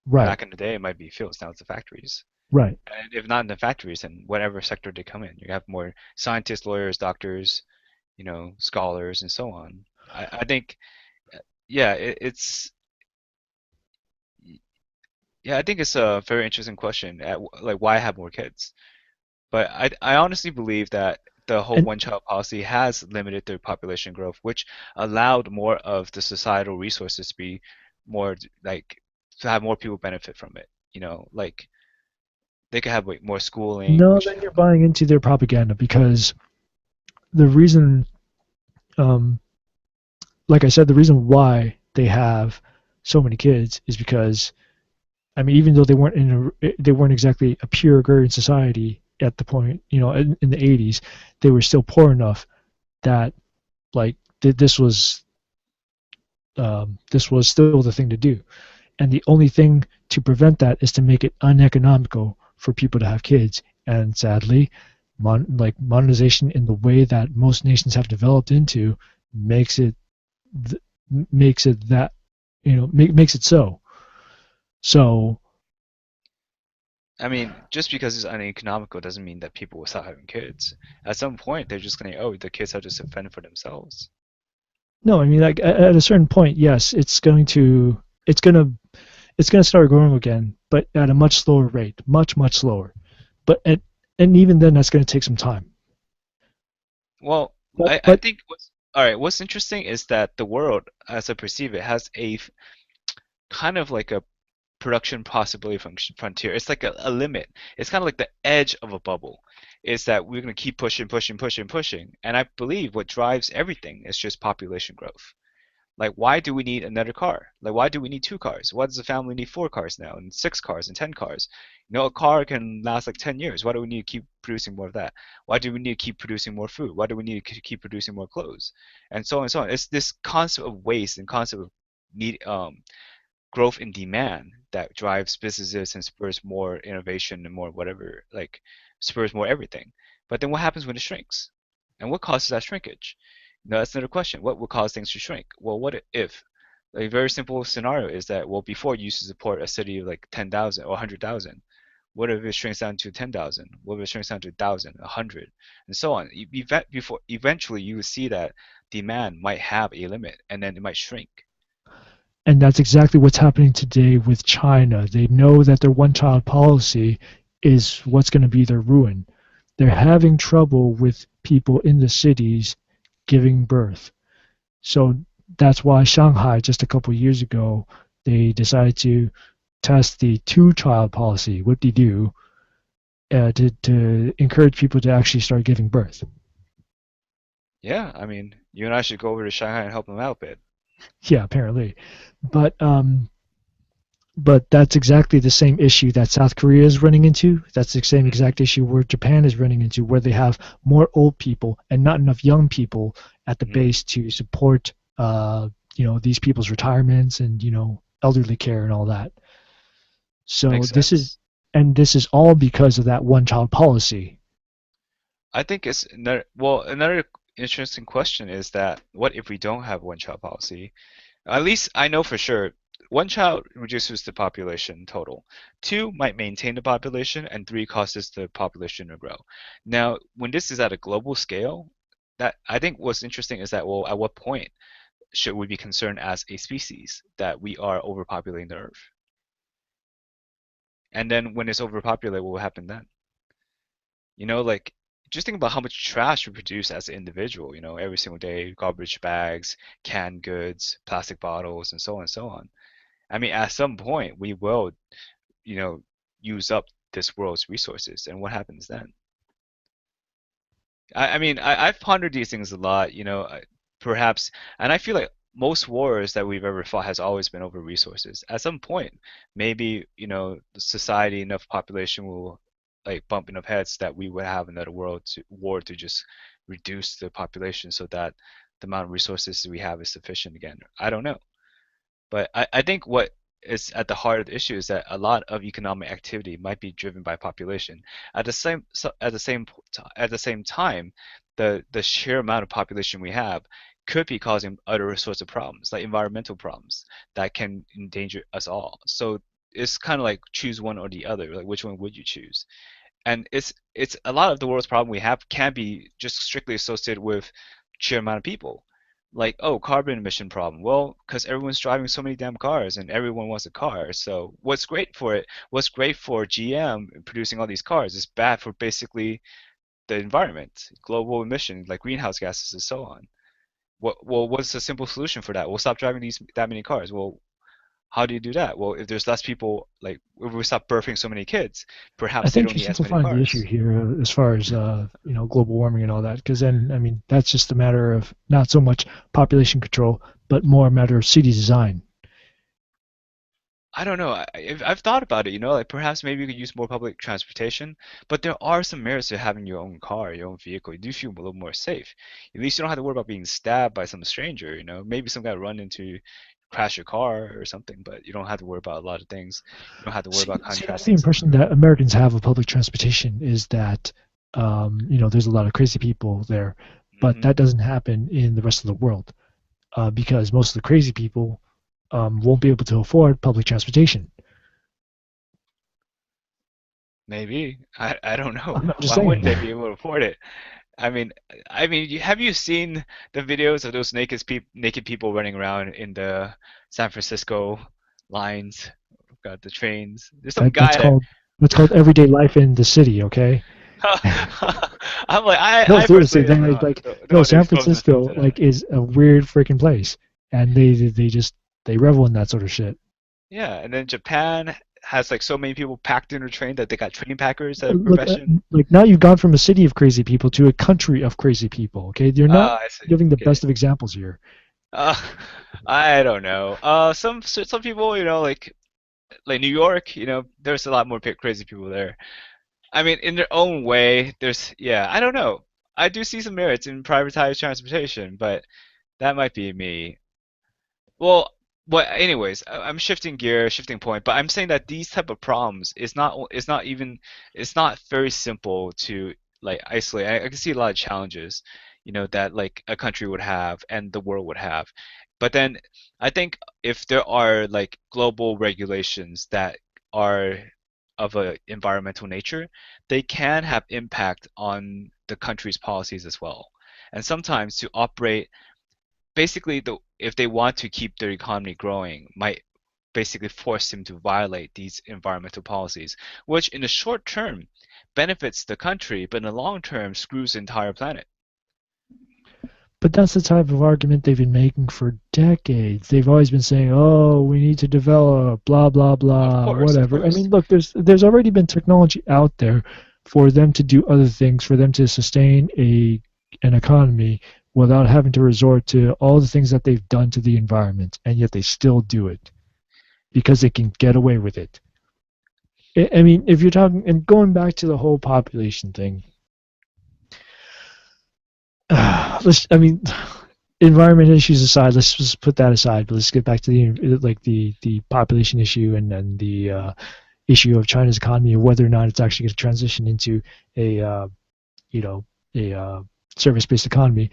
Right, Back in the day, it might be fields. Now it's the factories. right. And if not in the factories, then whatever sector they come in, you have more scientists, lawyers, doctors, scholars, and so on. I think, yeah, yeah, I think it's a very interesting question. Like, why have more kids? But I honestly believe that the whole And one-child policy has limited their population growth, which allowed more of the societal resources to be more like to have more people benefit from it. Like they could have like, more schooling, no, which then you're buying into their propaganda because the reason, um, like I said, the reason why they have so many kids is because, I mean, even though they weren't exactly a pure agrarian society at the point, in the 80s, they were still poor enough that like this was still the thing to do. And the only thing to prevent that is to make it uneconomical for people to have kids. And sadly, like modernization in the way that most nations have developed into makes it th- makes it that makes it so. So I mean, just because it's uneconomical doesn't mean that people will stop having kids. At some point, they're just gonna, oh, the kids have to fend for themselves. no, I mean, like at a certain point, yes, it's going to start growing again, but at a much slower rate, much slower. But and even then, that's going to take some time. Well, But I but think all right, what's interesting is that the world, as I perceive it, has kind of like a production possibility frontier. It's like a limit. It's kind of like the edge of a bubble. Is that we're going to keep pushing, pushing, pushing, pushing. And I believe what drives everything is just population growth. Like, why do we need another car? Like, why do we need two cars? Why does a family need four cars now, and six cars, and 10 cars? A car can last like 10 years. Why do we need to keep producing more of that? Why do we need to keep producing more food? Why do we need to keep producing more clothes? And so on and so on. It's this concept of waste and concept of need, growth in demand that drives businesses and spurs more innovation and more whatever, like spurs more everything. But then what happens when it shrinks? And what causes that shrinkage? That's another question. What would cause things to shrink? Well, what if? A very simple scenario is that, well, before you used to support a city of like 10,000 or 100,000. What if it shrinks down to 10,000? What if it shrinks down to 1,000, 100, and so on? Before eventually you will see that demand might have a limit, and then it might shrink. and that's exactly what's happening today with China. They know that their one-child policy is what's going to be their ruin. They're having trouble with people in the cities giving birth. So that's why Shanghai, just a couple of years ago, they decided to test the two-child policy. What they do to encourage people to actually start giving birth. Yeah, I mean, you and I should go over to Shanghai and help them out a bit. Yeah, apparently, but that's exactly the same issue that South Korea is running into. That's the same Mhm. exact issue where Japan is running into, where they have more old people and not enough young people at the Mhm. base to support, these people's retirements and elderly care and all that. So Makes sense. this is all because of that one-child policy. I think it's another interesting question is that what if we don't have one child policy? At least I know for sure one child reduces the population total, two might maintain the population, and three causes the population to grow. Now, when this is at a global scale, that I think what's interesting is that, well, at what point should we be concerned as a species that we are overpopulating the Earth? And then when it's overpopulated, what will happen then? Like just think about how much trash we produce as an individual, every single day, garbage bags, canned goods, plastic bottles, and so on and so on. I mean, at some point, we will, you know, use up this world's resources, and what happens then? I mean, I've pondered these things a lot, perhaps, and I feel like most wars that we've ever fought has always been over resources. At some point, maybe, the society, enough population will like bump enough heads that we would have another war to just reduce the population so that the amount of resources we have is sufficient again. I don't know. But I think what is at the heart of the issue is that a lot of economic activity might be driven by population. At the same time, the sheer amount of population we have could be causing other sorts of problems, like environmental problems that can endanger us all. So it's kind of like choose one or the other. Like which one would you choose? And it's a lot of the world's problem we have can be just strictly associated with sheer amount of people. Like, oh, carbon emission problem. Well, because everyone's driving so many damn cars and everyone wants a car. So what's great for GM producing all these cars is bad for basically the environment, global emissions like greenhouse gases and so on. What's the simple solution for that? We'll stop driving that many cars. Well, how do you do that? Well, if there's less people, like if we stop birthing so many kids, I perhaps they think don't you're need as many simplifying the issue cars. here as far as global warming and all that, because then I mean that's just a matter of not so much population control, but more a matter of city design. I don't know. I've thought about it, like perhaps maybe you could use more public transportation, but there are some merits to having your own car, your own vehicle. You do feel a little more safe. At least you don't have to worry about being stabbed by some stranger, Maybe some guy run into, crash your car or something, but you don't have to worry about a lot of things. You don't have to worry about See, that's the contracting some. impression that Americans have of public transportation is that there's a lot of crazy people there, but Hmm. that doesn't happen in the rest of the world because most of the crazy people won't be able to afford public transportation. Maybe. I don't know. I'm just Why wouldn't saying. they be able to afford it? I mean, have you seen the videos of those naked people running around in the San Francisco lines? Got the trains. There's some That, that's guy there. called that's called everyday life in the city. Okay. I'm like, No, I seriously, personally they like don't no want to San expose myself Francisco to like that. is a weird freaking place, and they revel in that sort of shit. Yeah, and then Japan has like so many people packed in their train that they got train packers as a Look, profession. like now you've gone from a city of crazy people to a country of crazy people. Okay, you're not I see. giving the Okay. best of examples here. Uh, I don't know. Some people, like New York, there's a lot more crazy people there. I mean, in their own way, yeah, I don't know. I do see some merits in privatized transportation, but that might be me. Well, anyways, I'm shifting gear, shifting point, but I'm saying that these type of problems it's not very simple to like isolate. I can see a lot of challenges, that like a country would have and the world would have. But then I think if there are like global regulations that are of a environmental nature, they can have impact on the country's policies as well. And sometimes to operate basically if they want to keep their economy growing, might basically force them to violate these environmental policies, which in the short term benefits the country, but in the long term screws the entire planet. But that's the type of argument they've been making for decades. They've always been saying, "Oh, we need to develop blah blah Of blah, course, of whatever." I course. mean, look, there's already been technology out there for them to do other things, for them to sustain a an economy without having to resort to all the things that they've done to the environment, and yet they still do it because they can get away with it. I mean, if you're talking and going back to the whole population thing, I mean, environment issues aside, let's just put that aside. But let's get back to the population issue and then the issue of China's economy and whether or not it's actually going to transition into a you know a service-based economy.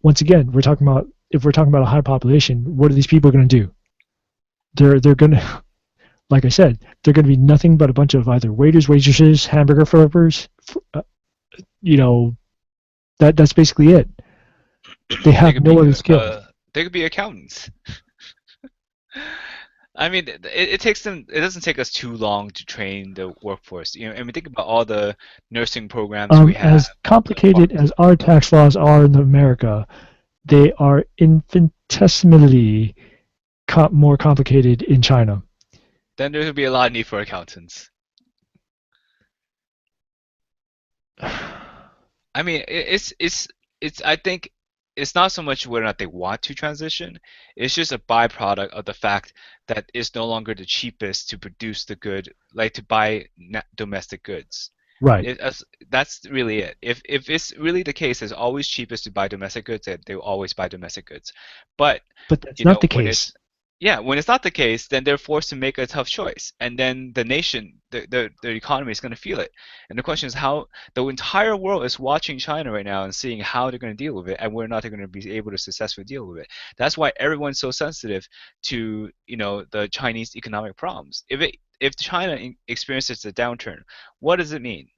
Once again, we're talking about if we're talking about a high population, what are these people going to do? they're gonna, like I said, they're gonna be nothing but a bunch of either waiters, waitresses, hamburger flippers. You know, that's basically it. They They have could no be other skill. they could be accountants. I mean, it takes them. It doesn't take us too long to train the workforce. You know, and we think about all the nursing programs we have. As complicated as our tax laws are in America, they are infinitesimally more complicated in China. Then there would be a lot of need for accountants. I mean, it's. I think it's not so much whether or not they want to transition. It's just a byproduct of the fact that it's no longer the cheapest to produce the good, like to buy domestic goods. Right. That's really it. If it's really the case, it's always cheapest to buy domestic goods, that they will always buy domestic goods. But But that's not the when case. it's yeah, when it's not the case, then they're forced to make a tough choice, and then the nation, the economy is going to feel it. And the question is how the entire world is watching China right now and seeing how they're going to deal with it, and whether or not they're going to be able to successfully deal with it. That's why everyone's so sensitive to the Chinese economic problems. If China experiences a downturn, what does it mean?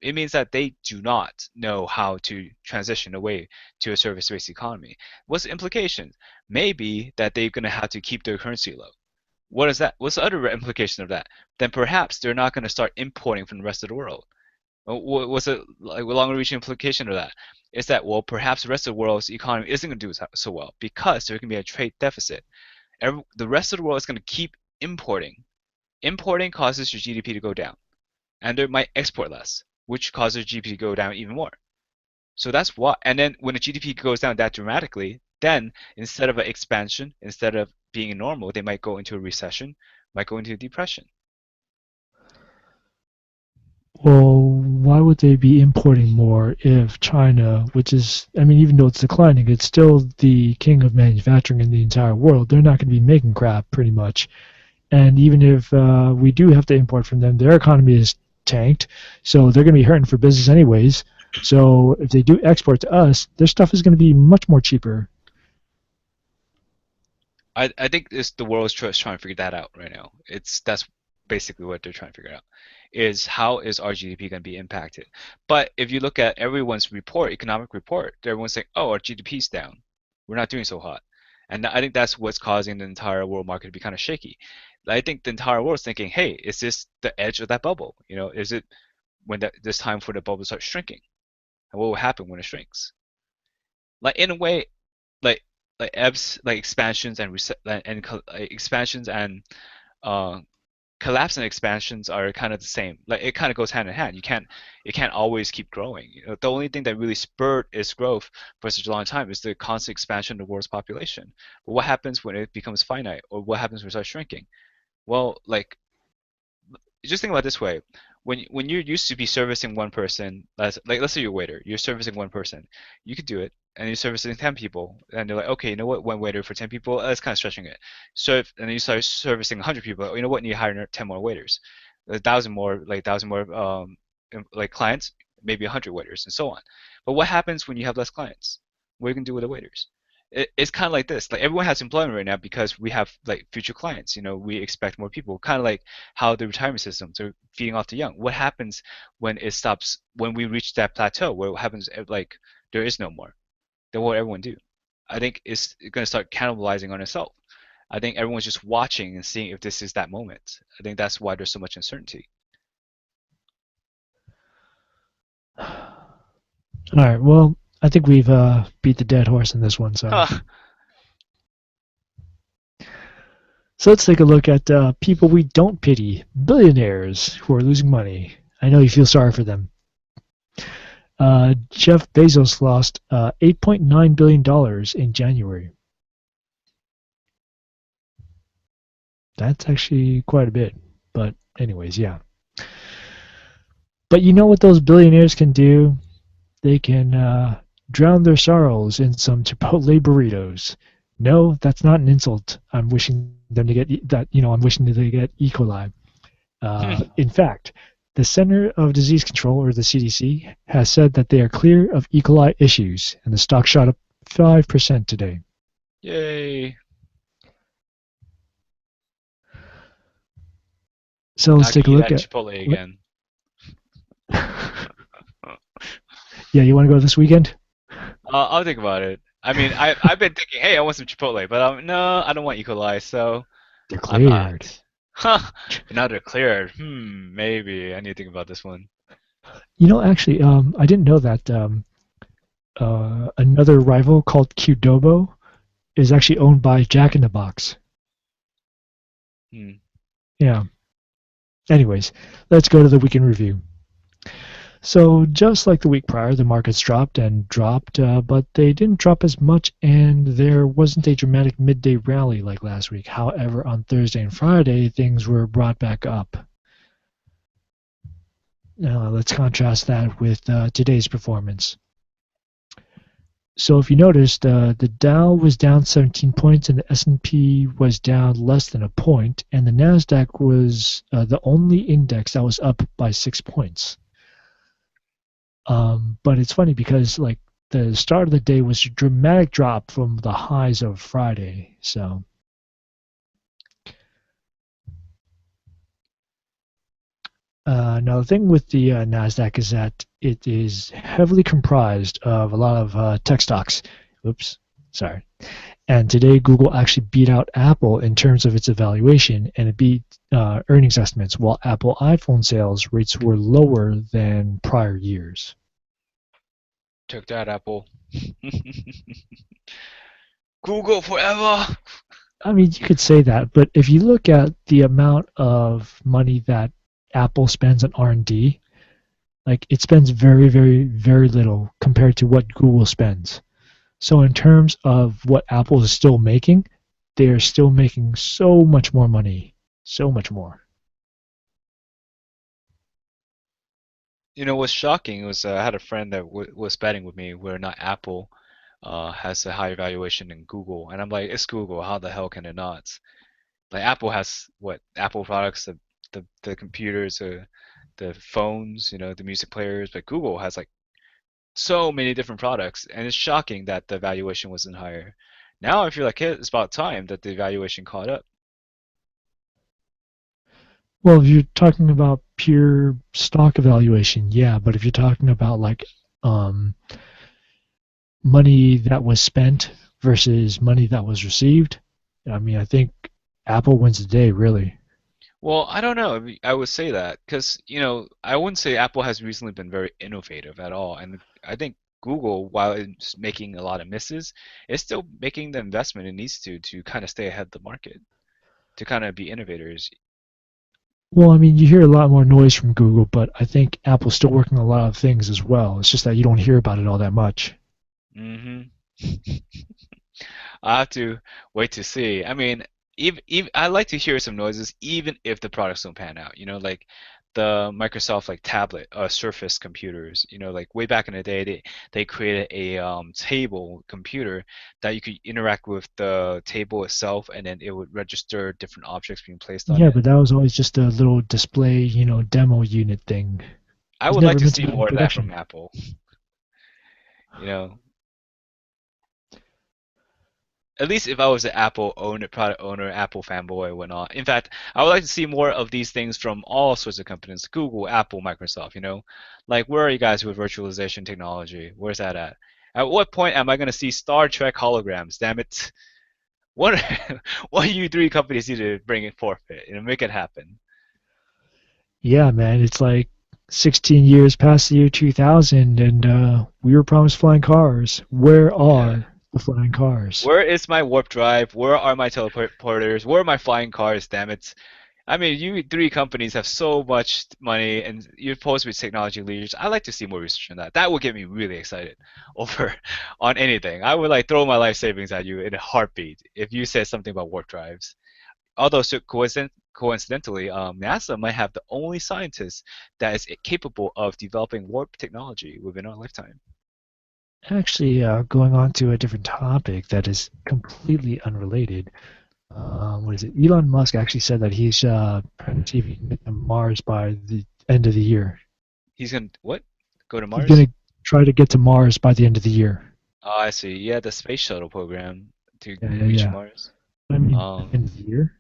It means that they do not know how to transition away to a service-based economy. What's the implication? Maybe that they're going to have to keep their currency low. What is that? What's the other implication of that? Then perhaps they're not going to start importing from the rest of the world. What's a longer-reaching implication of that? Is that, well, perhaps the rest of the world's economy isn't going to do so well because there's going to be a trade deficit. The rest of the world is going to keep importing. Importing causes your GDP to go down, and they might export less, which causes GDP to go down even more. So that's what. And then when the GDP goes down that dramatically, then instead of an expansion, instead of being normal, they might go into a recession, might go into a depression. Well, why would they be importing more if China, which is, I mean, even though it's declining, it's still the king of manufacturing in the entire world. They're not going to be making crap pretty much. And even if we do have to import from them, their economy is tanked, so they're going to be hurting for business anyways. So if they do export to us, their stuff is going to be much more cheaper. I think the world is trying to figure that out right now. That's basically what they're trying to figure out, is how is our GDP going to be impacted. But if you look at everyone's economic report, everyone's saying, oh, our GDP's down. We're not doing so hot. And I think that's what's causing the entire world market to be kind of shaky. I think the entire world is thinking, hey, is this the edge of that bubble? Is it when this time for the bubble to start shrinking? And what will happen when it shrinks? Like in a way, like ebbs, like expansions and expansions and uh, collapse and expansions are kind of the same. Like it kind of goes hand in hand. It can't always keep growing. The only thing that really spurred its growth for such a long time is the constant expansion of the world's population. But what happens when it becomes finite, or what happens when it starts shrinking? Well, like just think about it this way. When you're used to be servicing one person, let's say you're a waiter, you're servicing one person, you could do it, and you're servicing 10 people, and they're like, okay, you know what, one waiter for 10 people, that's kind of stretching it. So and then you start servicing 100 people, you know what, you need to hire 10 more waiters, 1,000 more, like 1,000 more like clients, maybe 100 waiters, and so on. But what happens when you have less clients? What are you gonna do with the waiters? It's kind of like this. Like everyone has employment right now because we have like future clients. We expect more people. Kind of like how the retirement systems are feeding off the young. What happens when it stops? When we reach that plateau, what happens? Like there is no more. Then what will everyone do? I think it's going to start cannibalizing on itself. I think everyone's just watching and seeing if this is that moment. I think that's why there's so much uncertainty. All right, well, I think we've beat the dead horse in this one. So, Huh. so let's take a look at people we don't pity, billionaires who are losing money. I know you feel sorry for them. Jeff Bezos lost $8.9 billion in January. That's actually quite a bit. But anyways, yeah. But you know what those billionaires can do? They can drown their sorrows in some Chipotle burritos. No, that's not an insult. I'm wishing them to get that. I'm wishing that they get E. coli. In fact, the Center of Disease Control, or the CDC, has said that they are clear of E. coli issues, and the stock shot up 5% today. Yay. So Now let's I can take a eat look at at. Chipotle again. Yeah, you want to go this weekend? I'll think about it. I mean, I've been thinking, hey, I want some Chipotle, but no, I don't want E. coli, so I'm Declared. not. Huh? Now they're cleared. Maybe I need to think about this one. Actually, I didn't know that another rival called Qdobo is actually owned by Jack in the Box. Hmm. Yeah. Anyways, let's go to the weekend review. So just like the week prior, the markets dropped and dropped, but they didn't drop as much, and there wasn't a dramatic midday rally like last week. However, on Thursday and Friday, things were brought back up. Now let's contrast that with today's performance. So if you noticed, the Dow was down 17 points, and the S&P was down less than a point, and the Nasdaq was the only index that was up by 6 points. But it's funny because like the start of the day was a dramatic drop from the highs of Friday. So now the thing with the Nasdaq is that it is heavily comprised of a lot of tech stocks. Oops, sorry. And today Google actually beat out Apple in terms of its evaluation, and it beat earnings estimates, while Apple iPhone sales rates were lower than prior years. Took that, Apple. Google forever. I mean, you could say that, but if you look at the amount of money that Apple spends on R&D, like it spends very, very, very little compared to what Google spends. So in terms of what Apple is still making, they are still making so much more money, so much more. You know what's shocking was I had a friend that was betting with me where not Apple has a higher valuation than Google, and I'm like, it's Google. How the hell can it not? Like Apple has what? Apple products, the computers, the phones, the music players, but Google has like so many different products, and it's shocking that the valuation wasn't higher. Now I feel like it's about time that the valuation caught up. Well, if you're talking about pure stock evaluation, yeah, but if you're talking about like um, money that was spent versus money that was received, I mean, I think Apple wins the day, really. Well, I don't know. I would say that because, I wouldn't say Apple has recently been very innovative at all. And I think Google, while it's making a lot of misses, is still making the investment it needs to kind of stay ahead of the market, to kind of be innovators. Well, I mean, you hear a lot more noise from Google, but I think Apple's still working on a lot of things as well. It's just that you don't hear about it all that much. hmm I have to wait to see. I mean, even I like to hear some noises, even if the products don't pan out. Like the Microsoft like tablet, Surface computers. Like way back in the day, they created a table computer that you could interact with the table itself, and then it would register different objects being placed on Yeah, it. but that was always just a little display, demo unit thing. It I was would like never to meant to see be in more of that production. from Apple. You know, at least if I was an Apple owner, product owner, Apple fanboy, and whatnot. In fact, I would like to see more of these things from all sorts of companies: Google, Apple, Microsoft. Like where are you guys with virtualization technology? Where's that at? At what point am I going to see Star Trek holograms? Damn it! What what do you three companies need to bring it forfeit and make it happen? Yeah, man, it's like 16 years past the year 2000, and we were promised flying cars. Where Yeah. are the flying cars? Where is my warp drive? Where are my teleporters? Where are my flying cars? Damn it! I mean, you three companies have so much money, and you're supposed to be technology leaders. I'd like to see more research on that. That would get me really excited over on anything. I would like throw my life savings at you in a heartbeat if you said something about warp drives. Although so coincidentally, NASA might have the only scientist that is capable of developing warp technology within our lifetime. Actually, going on to a different topic that is completely unrelated. What is it? Elon Musk actually said that he's achieving Mars by the end of the year. He's gonna what? Go to He's going Mars? to try to get to Mars by the end of the year. Oh, I see. Yeah, the space shuttle program to Yeah, yeah, reach yeah. Mars. I mean, at the Um, end of the year?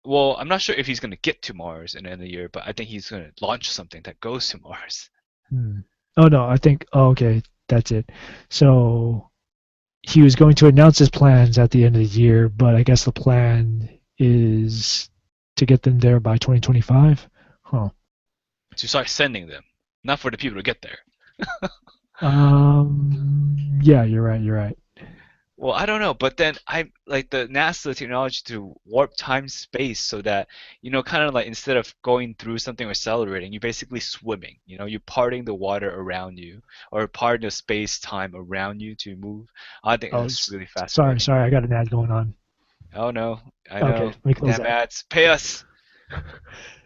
Well, I'm not sure if he's going to get to Mars in the end of the year, but I think he's going to launch something that goes to Mars. Hmm. Oh no, I think. Oh, okay, that's it. So he was going to announce his plans at the end of the year, but I guess the plan is to get them there by 2025. Huh. To start sending them, not for the people to get there. Yeah, you're right. You're right. Well, I don't know, but then I like the NASA technology to warp time space so that, kind of like instead of going through something or accelerating, you're basically swimming. You're parting the water around you or parting the space time around you to move. I think Oh, that's really sorry, fascinating. sorry. I got an ad going on. Oh no, I Okay, know. let me close Damn that. ads, pay us.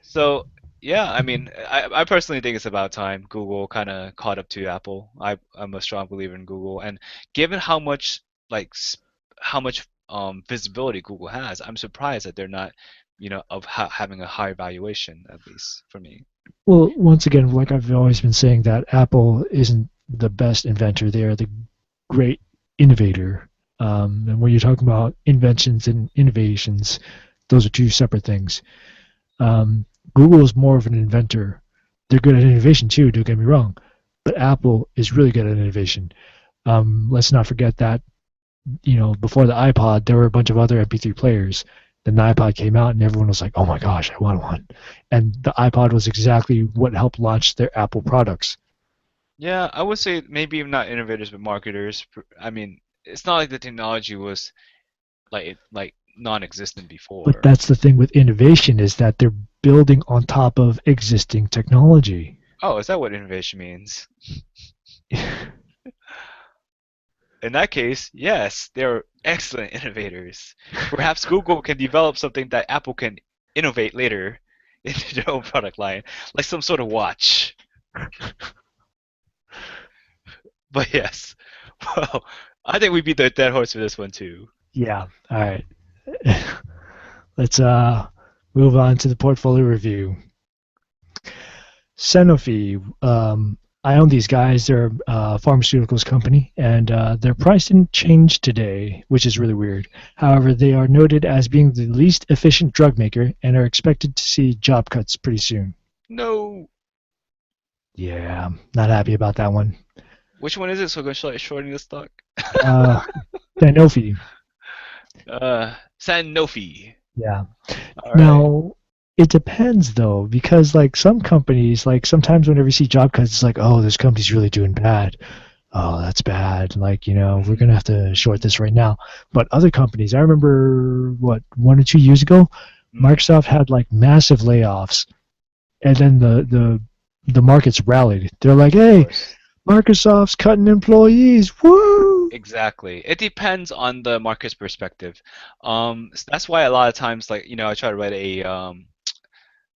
So yeah, I mean, I personally think it's about time Google kind of caught up to Apple. I'm a strong believer in Google, and given how much like how much visibility Google has, I'm surprised that they're not, of having a high valuation at least for me. Well, once again, like I've always been saying, that Apple isn't the best inventor; they are the great innovator. And when you're talking about inventions and innovations, those are two separate things. Um, Google is more of an inventor. They're good at innovation too. Don't get me wrong, but Apple is really good at innovation. Let's not forget that before the iPod, there were a bunch of other MP3 players. Then the iPod came out, and everyone was like, "Oh my gosh, I want one!" And the iPod was exactly what helped launch their Apple products. Yeah, I would say maybe not innovators but marketers. I mean, it's not like the technology was like non-existent But before. that's the thing with innovation, is that they're building on top of existing technology. Oh, is that what innovation means? In that case, yes, they're excellent innovators. Perhaps Google can develop something that Apple can innovate later into their own product line, like some sort of watch. But yes, well, I think we beat the dead horse for this one too. Yeah. All right. Let's move on to the portfolio review. Sanofi. I own these guys. They're a pharmaceuticals company, and their price didn't change today, which is really weird. However, they are noted as being the least efficient drug maker and are expected to see job cuts pretty soon. No, Yeah, not happy about that one. which one is it? So we're gonna shorting the stock. Uh, Sanofi. Sanofi. Yeah. All right. Now, it depends though, because like some companies, like sometimes whenever you see job cuts, it's like, oh, this company's really doing bad. Oh, that's bad. Like, we're gonna have to short this right now. But other companies, I remember what, 1 or 2 years ago, Mm, Microsoft had like massive layoffs, and then the markets rallied. They're like, of hey, course. Microsoft's cutting employees. Woo! Exactly. It depends on the market's perspective. That's why a lot of times, like, I try to write a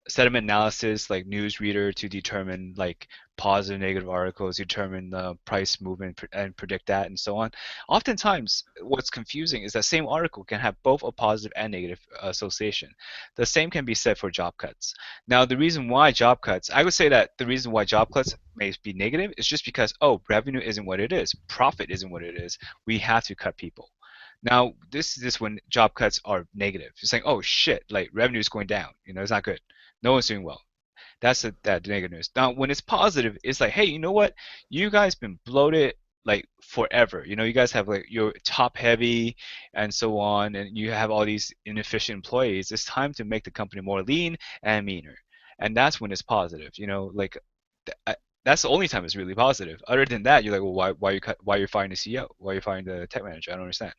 sentiment analysis, like news reader, to determine like positive, negative articles, determine the price movement and predict that, and so on. Oftentimes, what's confusing is that same article can have both a positive and negative association. The same can be said for job cuts. Now, the reason why job cuts, I would say that the reason why job cuts may be negative is just because, oh, revenue isn't what it is, profit isn't what it is. We have to cut people. Now, this is when job cuts are negative. It's like, oh shit, like revenue is going down. It's not good. No one's doing well. That's that negative news. Now, when it's positive, it's like, hey, you know what? You guys been bloated like forever. You guys have like you're top heavy and so on, and you have all these inefficient employees. It's time to make the company more lean and meaner, and that's when it's positive. Like that's the only time it's really positive. Other than that, you're like, well, why you're firing the CEO? Why are you firing the tech manager? I don't understand.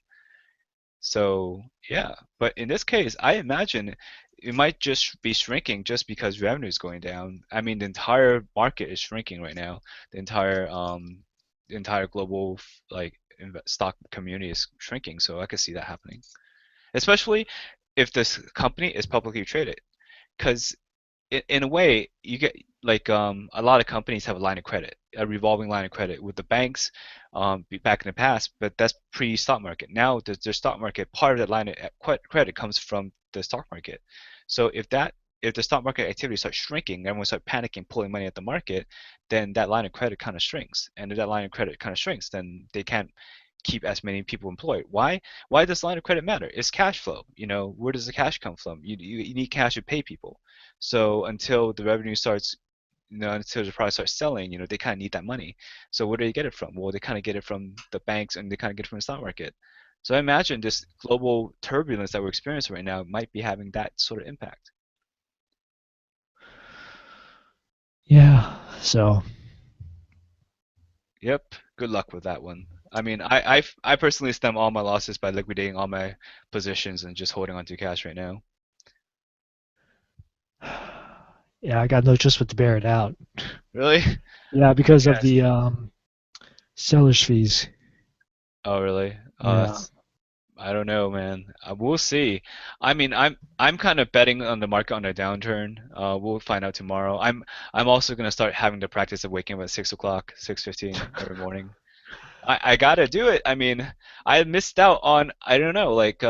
So yeah, but in this case, I imagine it might just be shrinking just because revenue is going down. I mean, the entire market is shrinking right now. The entire global like stock community is shrinking. So I could see that happening, especially if this company is publicly traded. Because in a way, you get like a lot of companies have a line of credit, a revolving line of credit with the banks, back in the past, but that's pre-stock market. Now the stock market, part of that line of credit comes from the stock market. So if the stock market activity starts shrinking, everyone starts panicking, pulling money at the market, then that line of credit kind of shrinks. And if that line of credit kind of shrinks, then they can't. keep as many people employed. Why does line of credit matter? It's cash flow. Where does the cash come from? You need cash to pay people. So until the revenue starts, until the product starts selling, they kind of need that money. So where do they get it from? Well, they kind of get it from the banks, and they kind of get it from the stock market. So I imagine this global turbulence that we're experiencing right now might be having that sort of impact. Yeah. So Yep. Good luck with that one. I mean, I personally stem all my losses by liquidating all my positions and just holding on to cash right now. yeah, I got no choice but to bear it out. Really? Yeah, because of Yes. the seller's fees. Oh, really? Yeah. I don't know, man. We'll see. I mean, I'm kind of betting on the market on a downturn. We'll find out tomorrow. I'm also gonna start having the practice of waking up at 6 o'clock, 6:15 every morning. I gotta do it. I mean, I missed out on, I don't know, like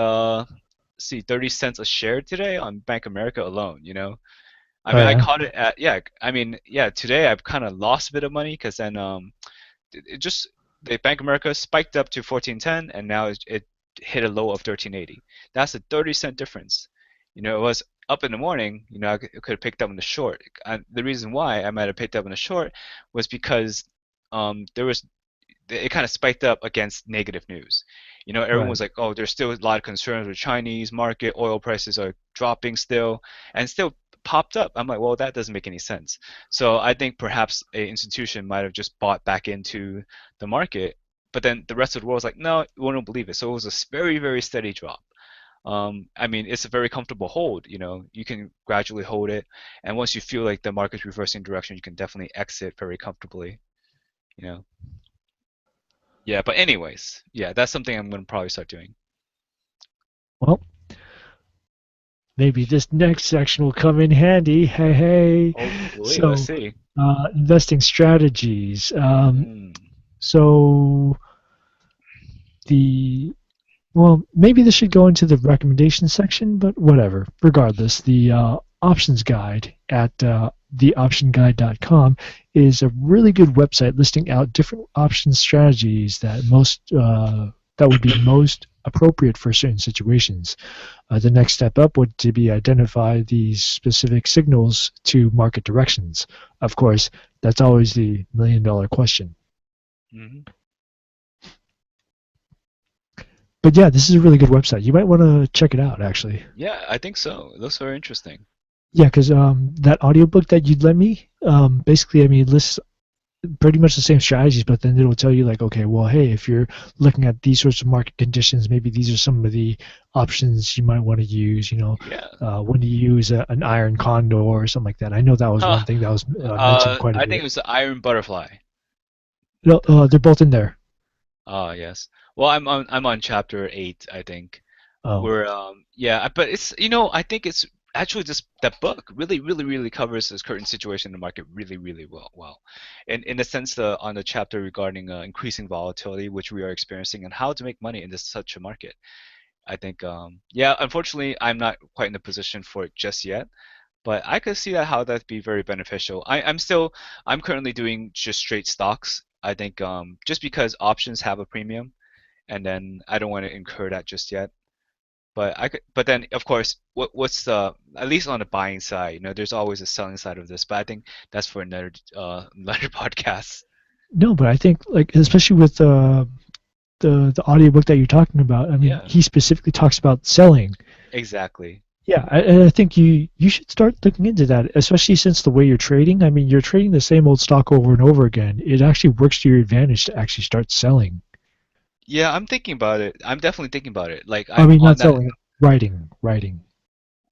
see 30 cents a share today on Bank America alone, I Oh mean, I yeah. caught it at, yeah, I mean, yeah, today I've kind of lost a bit of money because then it just the Bank of America spiked up to 14.10 and now it hit a low of 13.80. That's a 30-cent difference. It was up in the morning, I could have picked up in the short. And the reason why I might have picked up in the short was because there was it kind of spiked up against negative news. Everyone Right. was like, "Oh, there's still a lot of concerns with Chinese market. Oil prices are dropping still, and still popped up." I'm like, "Well, that doesn't make any sense." So I think perhaps a institution might have just bought back into the market, but then the rest of the world was like, "No, we don't believe it." So it was a very, very steady drop. I mean, it's a very comfortable hold. You can gradually hold it, and once you feel like the market's reversing direction, you can definitely exit very comfortably. You know. Yeah, but anyways, yeah, that's something I'm gonna probably start doing. Well, maybe this next section will come in handy. Hey, hey. Hopefully, let's So, see. investing strategies. Hmm. So the well, maybe this should go into the recommendation section, but whatever. Regardless, the options guide at theoptionguide.com is a really good website listing out different option strategies that would be most appropriate for certain situations. The next step up would to be identify these specific signals to market directions. Of course, that's always the $1 million question. Hmm. But yeah, this is a really good website. You might want to check it out, actually. Yeah, I think so. It looks very interesting. Yeah, because that audiobook that you'd lent me, basically, I mean, it lists pretty much the same strategies, but then it'll tell you like, okay, well, hey, if you're looking at these sorts of market conditions, maybe these are some of the options you might want to use. Yeah. When to use an iron condor or something like that. I know that was Huh. one thing that was mentioned quite a I think it bit. was the Iron Butterfly. No, they're both in there. Ah, yes. Well, I'm on chapter 8, I think. Oh, Where yeah, but it's I think it's actually just that book really, really, really covers this current situation in the market really, really well. And in the sense on the chapter regarding increasing volatility, which we are experiencing, and how to make money in this such a market. I think, yeah, unfortunately, I'm not quite in the position for it just yet, but I could see that how that'd be very beneficial. I'm currently doing just straight stocks. I think, just because options have a premium, and then I don't want to incur that just yet. But then of course, what's the at least on the buying side, there's always a selling side of this, but I think that's for another another podcast. no, but I think like especially with the audiobook that you're talking about, I mean, Yeah, he specifically talks about selling. exactly. Yeah, and I think you should start looking into that, especially since the way you're trading. I mean, you're trading the same old stock over and over again. It actually works to your advantage to actually start selling. Yeah, I'm thinking about it. I'm definitely thinking about it. Like I I'm mean, on not that. selling, writing.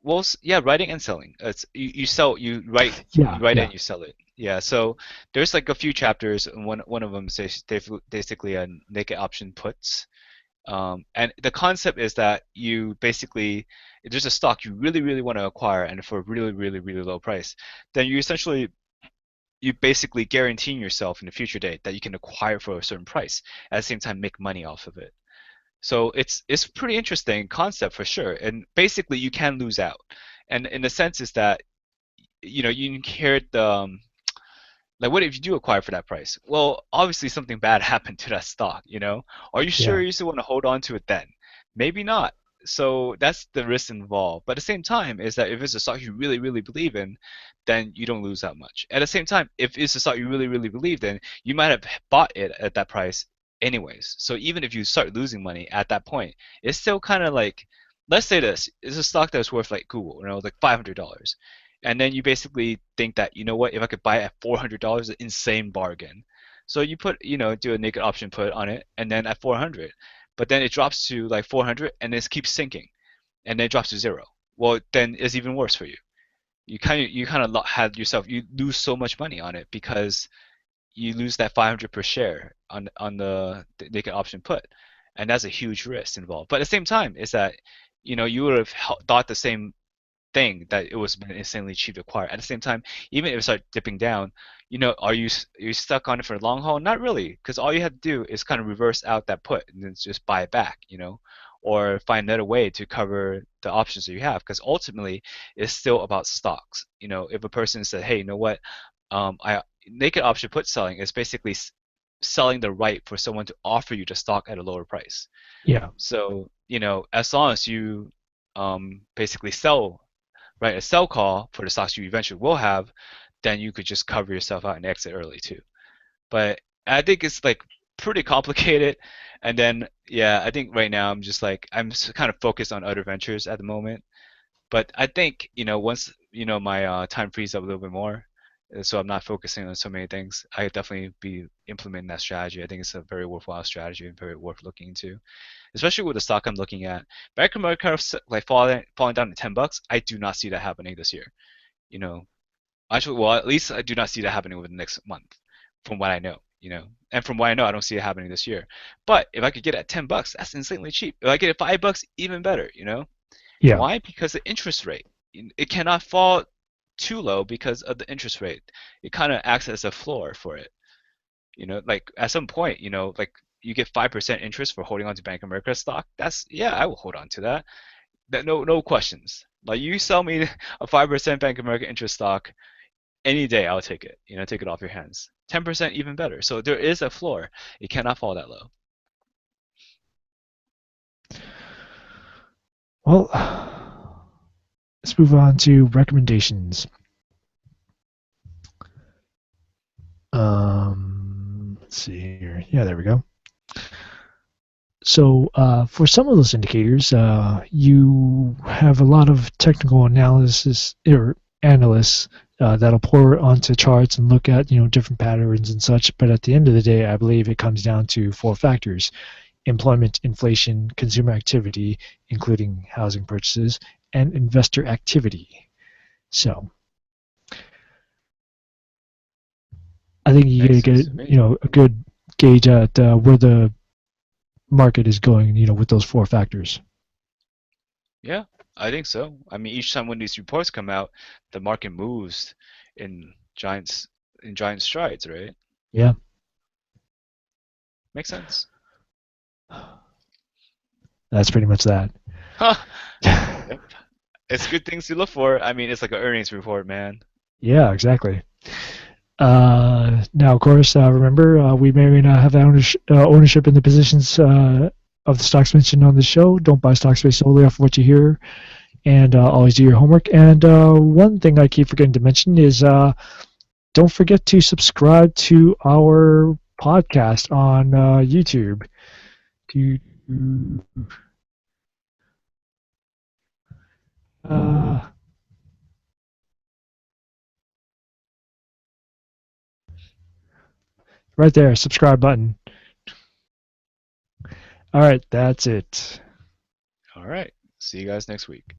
Well, yeah, writing and selling. It's you sell, Yeah, you write it yeah. and you sell it. Yeah, so there's like a few chapters, and one of them says basically a naked option puts. And the concept is that you basically, if there's a stock you really, really want to acquire and for a really, really, really low price, then you basically guaranteeing yourself in the future date that you can acquire for a certain price at the same time make money off of it. So it's pretty interesting concept for sure. And basically you can lose out. And in the sense is that you inherit Like, what if you do acquire for that price? Well, obviously something bad happened to that stock, you know? Are you sure Yeah. you still want to hold on to it then? Maybe not. So that's the risk involved. But at the same time, is that if it's a stock you really, really believe in, then you don't lose that much. At the same time, if it's a stock you really, really believe in, you might have bought it at that price anyways. So even if you start losing money at that point, it's still kind of like, let's say this, it's a stock that's worth like Google, you know, like $500. And then you basically think that, you know what, if I could buy it at $400, an insane bargain. So you put, you know, do a naked option put on it, and then at 400, but then it drops to like 400, and then it keeps sinking, and then it drops to zero. Well, then it's even worse for you. You kind of had yourself, you lose so much money on it because you lose that 500 per share on the naked option put, and that's a huge risk involved. But at the same time, is that, you know, you would have thought the same thing, that it was insanely cheap to acquire. At the same time, even if it starts dipping down, you know, are you stuck on it for the long haul? Not really, because all you have to do is kind of reverse out that put and then just buy it back, you know, or find another way to cover the options that you have. Because ultimately, it's still about stocks. You know, if a person said, hey, you know what, I naked option put selling is basically selling the right for someone to offer you the stock at a lower price. Yeah. So, you know, as long as you basically sell, right, a sell call for the stocks you eventually will have, then you could just cover yourself out and exit early too. But I think it's like pretty complicated. And then, yeah, I think right now I'm just like, kind of focused on other ventures at the moment. But I think, you know, once, you know, my time frees up a little bit more, so I'm not focusing on so many things, I definitely be implementing that strategy. I think it's a very worthwhile strategy and very worth looking into, especially with the stock I'm looking at. Bank of America like falling down to $10. I do not see that happening this year. You know, actually, well, at least I do not see that happening within the next month, from what I know. You know, and from what I know, I don't see it happening this year. But if I could get it at $10, that's insanely cheap. If I get it at $5, even better. You know, Yeah. why? Because the interest rate. It cannot fall too low because of the interest rate. It kind of acts as a floor for it. You know, like at some point, you know, like you get 5% interest for holding on to Bank of America stock. That's, yeah, I will hold on to that. No questions. Like you sell me a 5% Bank of America interest stock any day, I'll take it. You know, take it off your hands. 10% even better. So there is a floor. It cannot fall that low. Well, let's move on to recommendations. Let's see here. Yeah, there we go. So for some of those indicators, you have a lot of technical analysis or analysts that'll pour onto charts and look at different patterns and such. But at the end of the day, I believe it comes down to four factors: employment, inflation, consumer activity, including housing purchases, and investor activity. So I think you Makes sense get to me. a good gauge at where the market is going, with those four factors. Yeah, I think so. I mean, each time when these reports come out, the market moves in giants in giant strides, right? Yeah. Makes sense. That's pretty much that. Huh. Yep. It's good things to look for. I mean, it's like an earnings report, man. Yeah, exactly. Now, of course, remember, we may or may not have ownership in the positions of the stocks mentioned on the show. Don't buy stocks based solely off of what you hear, and always do your homework. And one thing I keep forgetting to mention is don't forget to subscribe to our podcast on YouTube. To, uh, right there, subscribe button. All right, that's it. All right. See you guys next week.